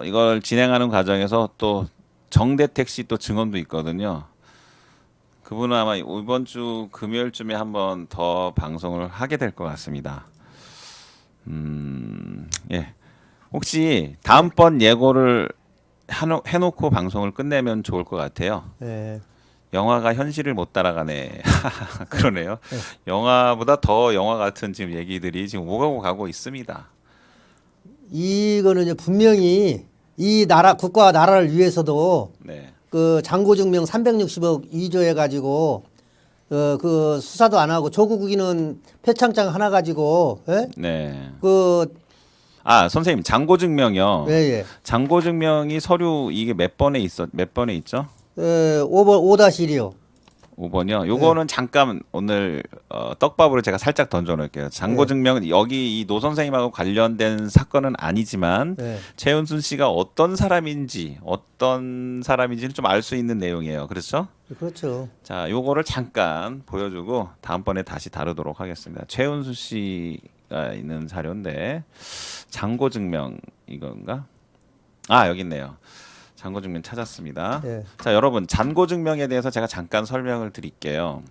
이걸 진행하는 과정에서 또 정대택 씨 또 증언도 있거든요. 그분은 아마 이번 주 금요일쯤에 한번 더 방송을 하게 될 것 같습니다. 예. 혹시 다음번 예고를 해놓고 방송을 끝내면 좋을 것 같아요. 네. 영화가 현실을 못 따라가네. 그러네요. 영화보다 더 영화 같은 지금 얘기들이 지금 오가고 가고 있습니다. 이거는 이제 분명히 이 나라 국가와 나라를 위해서도 네. 그 잔고증명 360억 위조해 가지고 그 수사도 안 하고 조국이는 표창장 하나 가지고 예? 네. 그 선생님 잔고 증명이요. 예, 예. 잔고 증명이 서류 이게 몇 번에 있죠? 5번 5-1이요. 5번이요. 요거는 잠깐 오늘 떡밥으로 제가 살짝 던져 놓을게요. 잔고 네. 증명은 여기 이 노 선생님하고 관련된 사건은 아니지만 네. 최은순 씨가 어떤 사람인지는 좀 알 수 있는 내용이에요. 그렇죠? 그렇죠. 자, 요거를 잠깐 보여주고 다음번에 다시 다루도록 하겠습니다. 최은순 씨가 있는 자료인데 잔고 증명 이건가? 여기 있네요. 잔고 증명 찾았습니다. 예. 자, 여러분 잔고 증명에 대해서 제가 잠깐 설명을 드릴게요.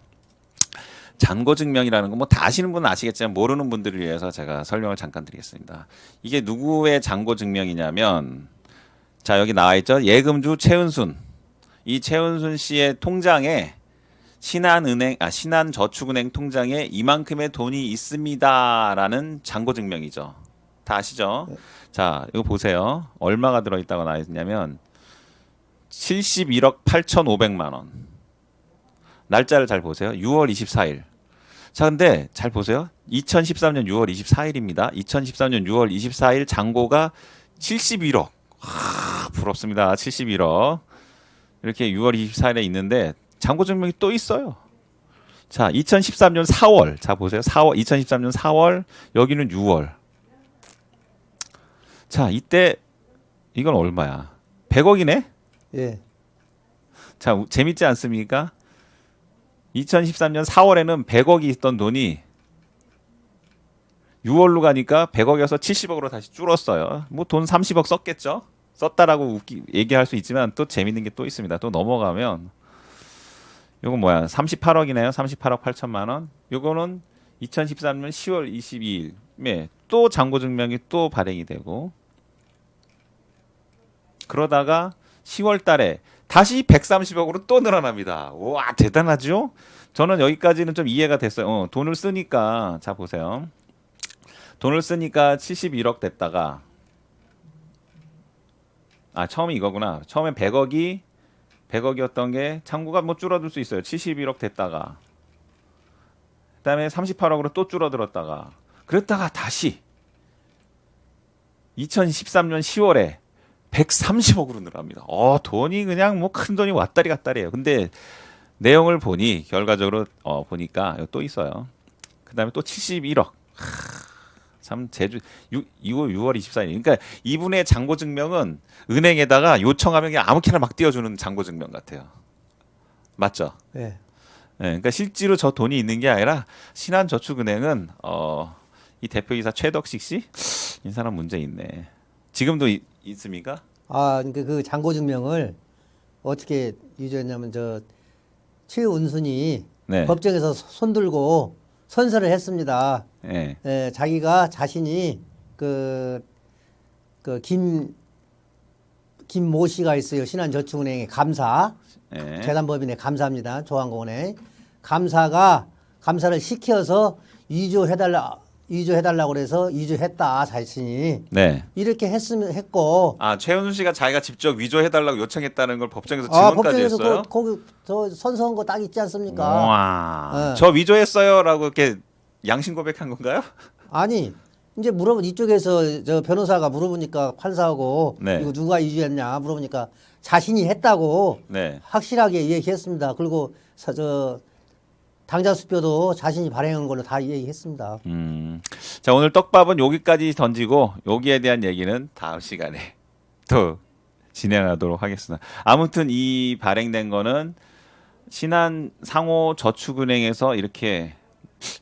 잔고 증명이라는 건 뭐 다 아시는 분은 아시겠지만 모르는 분들을 위해서 제가 설명을 잠깐 드리겠습니다. 이게 누구의 잔고 증명이냐면 자, 여기 나와 있죠. 예금주 최은순. 이 최은순 씨의 통장에 신한저축은행 통장에 이만큼의 돈이 있습니다라는 잔고 증명이죠. 다 아시죠? 자, 이거 보세요. 얼마가 들어 있다고 나와 있냐면 71억 8,500만 원. 날짜를 잘 보세요. 6월 24일. 자, 근데 잘 보세요. 2013년 6월 24일입니다. 2013년 6월 24일 잔고가 71억. 부럽습니다. 71억. 이렇게 6월 24일에 있는데 잔고 증명이 또 있어요. 자, 2013년 4월. 자, 보세요. 2013년 4월. 여기는 6월. 자, 이때 이건 얼마야? 100억이네? 예. 자, 재밌지 않습니까? 2013년 4월에는 100억이 있던 돈이 6월로 가니까 100억에서 70억으로 다시 줄었어요. 뭐 돈 30억 썼겠죠? 썼다라고 얘기할 수 있지만 또 재밌는 게 또 있습니다. 또 넘어가면 요거 뭐야? 38억이네요. 38억 8천만 원. 요거는 2013년 10월 22일에 또 잔고 증명이 또 발행이 되고 그러다가 10월 달에 다시 130억으로 또 늘어납니다. 와, 대단하죠? 저는 여기까지는 좀 이해가 됐어요. 돈을 쓰니까 자 보세요. 돈을 쓰니까 71억 됐다가 처음에 이거구나. 처음에 100억이었던 게 잔고가 뭐 줄어들 수 있어요. 71억 됐다가 그다음에 38억으로 또 줄어들었다가 그랬다가 다시 2013년 10월에 130억으로 늘어납니다. 돈이 그냥 뭐 큰 돈이 왔다리 갔다리예요. 근데 내용을 보니 결과적으로 보니까 또 있어요. 그다음에 또 71억. 참 이거 6월 24일. 그러니까 이분의 잔고 증명은 은행에다가 요청하면 그냥 아무렇게나 막 띄워주는 잔고 증명 같아요. 맞죠? 예. 네, 그러니까 실제로 저 돈이 있는 게 아니라 신한저축은행은 이 대표이사 최덕식 씨? 이 사람 문제 있네. 지금도 있습니까? 그러니까 그 잔고 증명을 어떻게 유죄했냐면 최은순이 네. 법정에서 손들고 선서를 했습니다. 네. 예, 자기가 자신이 김모 씨가 있어요. 신한저축은행의 감사, 네. 재단법인의 감사입니다. 조항공원에 감사를 시켜서 위조해달라고 그래서 위조했다 자신이. 네. 이렇게 했고. 최은순 씨가 자기가 직접 위조해달라고 요청했다는 걸 법정에서 증언까지 법정에서 했어요? 거기 저 선서한 거 딱 있지 않습니까? 와, 저 위조했어요라고 이렇게 양심 고백한 건가요? 아니 이제 이쪽에서 저 변호사가 물어보니까 판사하고 네. 이거 누가 위조했냐 물어보니까 자신이 했다고 네. 확실하게 얘기했습니다. 그리고 당자 수표도 자신이 발행한 걸로 다 얘기했습니다. 자, 오늘 떡밥은 여기까지 던지고 여기에 대한 얘기는 다음 시간에 또 진행하도록 하겠습니다. 아무튼 이 발행된 거는 신한상호저축은행에서 이렇게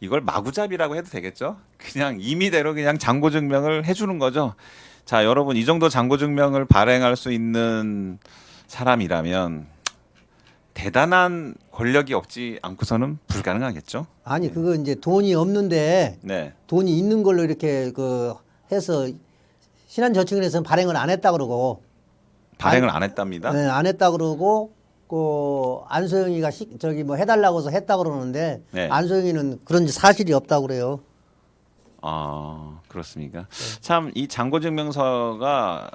이걸 마구잡이라고 해도 되겠죠? 그냥 임의대로 그냥 잔고 증명을 해주는 거죠. 자, 여러분 이 정도 잔고 증명을 발행할 수 있는 사람이라면 대단한 권력이 없지 않고서는 불가능하겠죠. 아니 그거 이제 돈이 없는데 네. 돈이 있는 걸로 이렇게 해서 신한저축은행에서는 발행을 안 했다 그러고 발행을 안 했답니다. 네, 안 했다 그러고 안소영이가 해달라고 해서 했다 그러는데 네. 안소영이는 그런 사실이 없다고 그래요. 그렇습니까? 참 이 잔고증명서가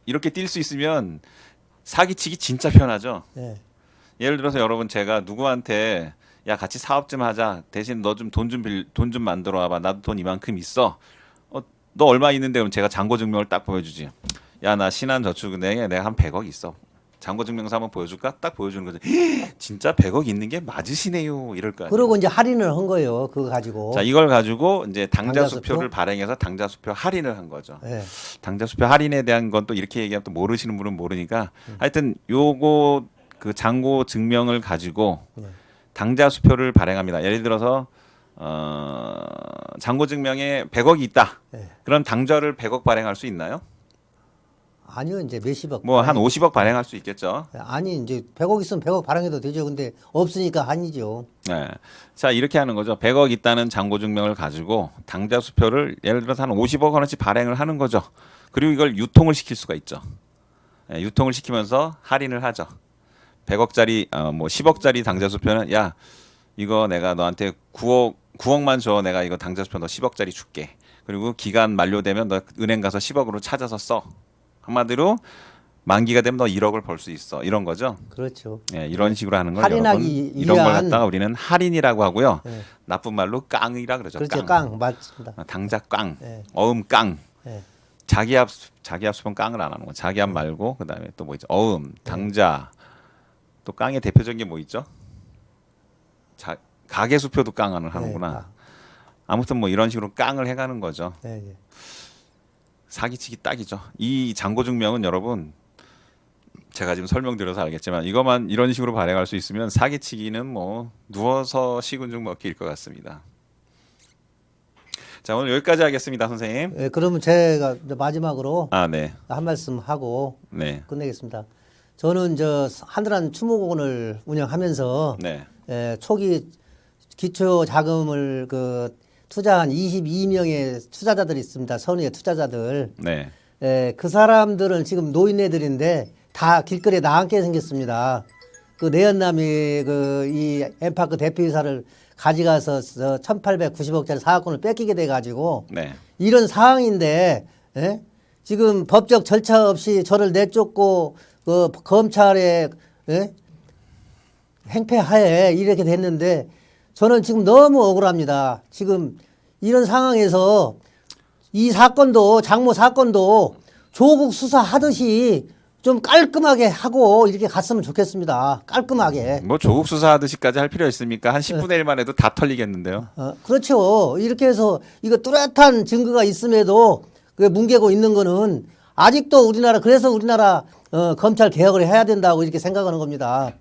이렇게 띌 수 있으면 사기치기 진짜 편하죠. 네. 예를 들어서 여러분 제가 누구한테 야 같이 사업 좀 하자. 대신 너 좀 돈 좀 만들어 와봐. 나도 돈 이만큼 있어. 너 얼마 있는데 그럼 제가 잔고 증명을 딱 보여주지. 야 나 신한저축은행에 내가 한 100억 있어. 잔고 증명서 한번 보여줄까? 딱 보여주는 거죠. 진짜 100억 있는 게 맞으시네요. 이럴 거 아니에요. 그러고 이제 할인을 한 거예요. 그거 가지고. 자 이걸 가지고 이제 당자수표를 당자수표? 발행해서 당자수표 할인을 한 거죠. 예. 당자수표 할인에 대한 건 또 이렇게 얘기하면 또 모르시는 분은 모르니까 하여튼 요거 그 잔고 증명을 가지고 당자수표를 발행합니다. 예를 들어서 잔고 증명에 100억이 있다. 예. 그럼 당좌를 100억 발행할 수 있나요? 아니요, 이제 몇십억. 뭐 한 50억 발행할 수 있겠죠. 아니, 이제 100억 있으면 100억 발행해도 되죠. 근데 없으니까 아니죠. 네. 자 이렇게 하는 거죠. 100억 있다는 잔고 증명을 가지고 당자수표를 예를 들어서 한 50억 원어치 발행을 하는 거죠. 그리고 이걸 유통을 시킬 수가 있죠. 네, 유통을 시키면서 할인을 하죠. 100억짜리 뭐 10억짜리 당자수표는 야 이거 내가 너한테 9억만 줘. 내가 이거 당자수표 너 10억짜리 줄게. 그리고 기간 만료되면 너 은행 가서 10억으로 찾아서 써. 한마디로 만기가 되면 너 1억을 벌 수 있어. 이런 거죠. 그렇죠. 예, 이런 식으로 하는 걸 할인하기 여러분 이런 걸 위한- 갖다가 우리는 할인이라고 하고요. 예. 나쁜 말로 깡이라 그러죠. 그렇죠. 깡. 맞습니다. 당자 깡, 예. 어음 깡. 예. 자기합수표는 깡을 안 하는 거. 자기합 말고 그다음에 또 뭐 있죠? 어음, 당자. 또 깡의 대표적인 게 뭐 있죠? 가계수표도 깡을 하는구나. 아무튼 뭐 이런 식으로 깡을 해가는 거죠. 예, 예. 사기치기 딱이죠. 이 잔고증명은 여러분 제가 지금 설명드려서 알겠지만 이것만 이런 식으로 발행할 수 있으면 사기치기는 뭐 누워서 식은 죽 먹기일 것 같습니다. 자 오늘 여기까지 하겠습니다, 선생님. 예, 그러면 제가 이제 마지막으로 네, 한 말씀 하고 네, 끝내겠습니다. 저는 저 한드란 추모공원을 운영하면서 네, 초기 기초 자금을 그 투자한 22명의 투자자들이 있습니다. 선의의 투자자들. 네, 그 사람들은 지금 노인네들인데 다 길거리에 나앉게 생겼습니다. 그 내연남이 그 이 엠파크 대표이사를 가져가서 1,890억짜리 사업권을 뺏기게 돼가지고 네, 이런 상황인데 지금 법적 절차 없이 저를 내쫓고 그 검찰의 행패하에 이렇게 됐는데 저는 지금 너무 억울합니다. 지금 이런 상황에서 이 사건도 장모 사건도 조국 수사하듯이 좀 깔끔하게 하고 이렇게 갔으면 좋겠습니다. 깔끔하게. 뭐 조국 수사하듯이까지 할 필요 있습니까? 한 10분의 1만 해도 다 털리겠는데요. 그렇죠. 이렇게 해서 이거 뚜렷한 증거가 있음에도 그 뭉개고 있는 거는 아직도 우리나라 그래서 우리나라 검찰 개혁을 해야 된다고 이렇게 생각하는 겁니다.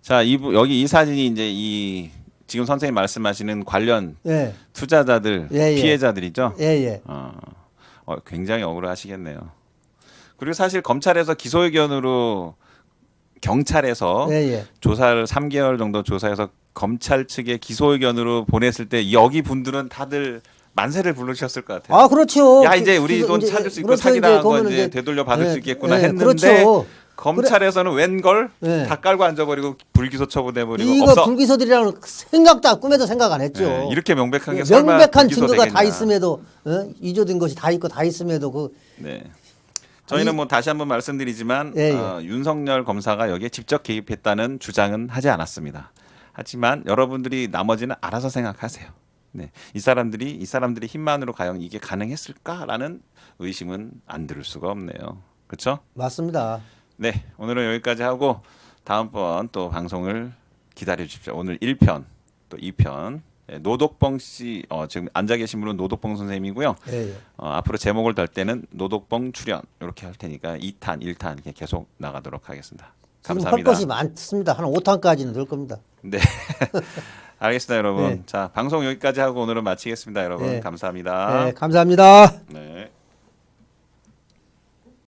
자, 여기 이 사진이 이제 지금 선생님 말씀하시는 관련 예, 투자자들, 예, 예. 피해자들이죠. 예, 예. 굉장히 억울하시겠네요. 그리고 사실 검찰에서 기소 의견으로 경찰에서 예, 예. 조사를 3개월 정도 조사해서 검찰 측에 기소 의견으로 보냈을 때 여기 분들은 다들 만세를 부르셨을 것 같아요. 아, 그렇죠. 야 이제 우리 돈 이제, 찾을 수 있고 그렇죠. 사기당한 거 그거는 이제 되돌려 받을 예, 수 있겠구나 예, 했는데 그렇죠. 검찰에서는 웬걸 예. 다 깔고 앉아버리고 불기소 처분해버리고 이거 없어. 불기소들이라는 생각도 꿈에도 생각 안 했죠. 예, 이렇게 명백한 게 설마 명백한 불기소 증거가 다 되겠냐. 있음에도 이조된 것이 다 있고 다 있음에도 그 네. 저희는 뭐 다시 한번 말씀드리지만 예, 예. 윤석열 검사가 여기에 직접 개입했다는 주장은 하지 않았습니다. 하지만 여러분들이 나머지는 알아서 생각하세요. 네. 이 사람들이 힘만으로 과연 이게 가능했을까라는 의심은 안 들을 수가 없네요. 그렇죠? 맞습니다. 네. 오늘은 여기까지 하고 다음번 또 방송을 기다려 주십시오. 오늘 1편 또 2편 노독봉 씨 지금 앉아 계신 분은 노독봉 선생님이고요. 예, 예. 앞으로 제목을 달 때는 노독봉 출연 이렇게 할 테니까 2탄, 1탄 이렇게 계속 나가도록 하겠습니다. 지금 할 감사합니다. 것이 많습니다. 한 5탄까지는 될 겁니다. 네. 알겠습니다, 여러분. 네. 자, 방송 여기까지 하고 오늘은 마치겠습니다, 여러분. 네. 감사합니다. 네, 감사합니다.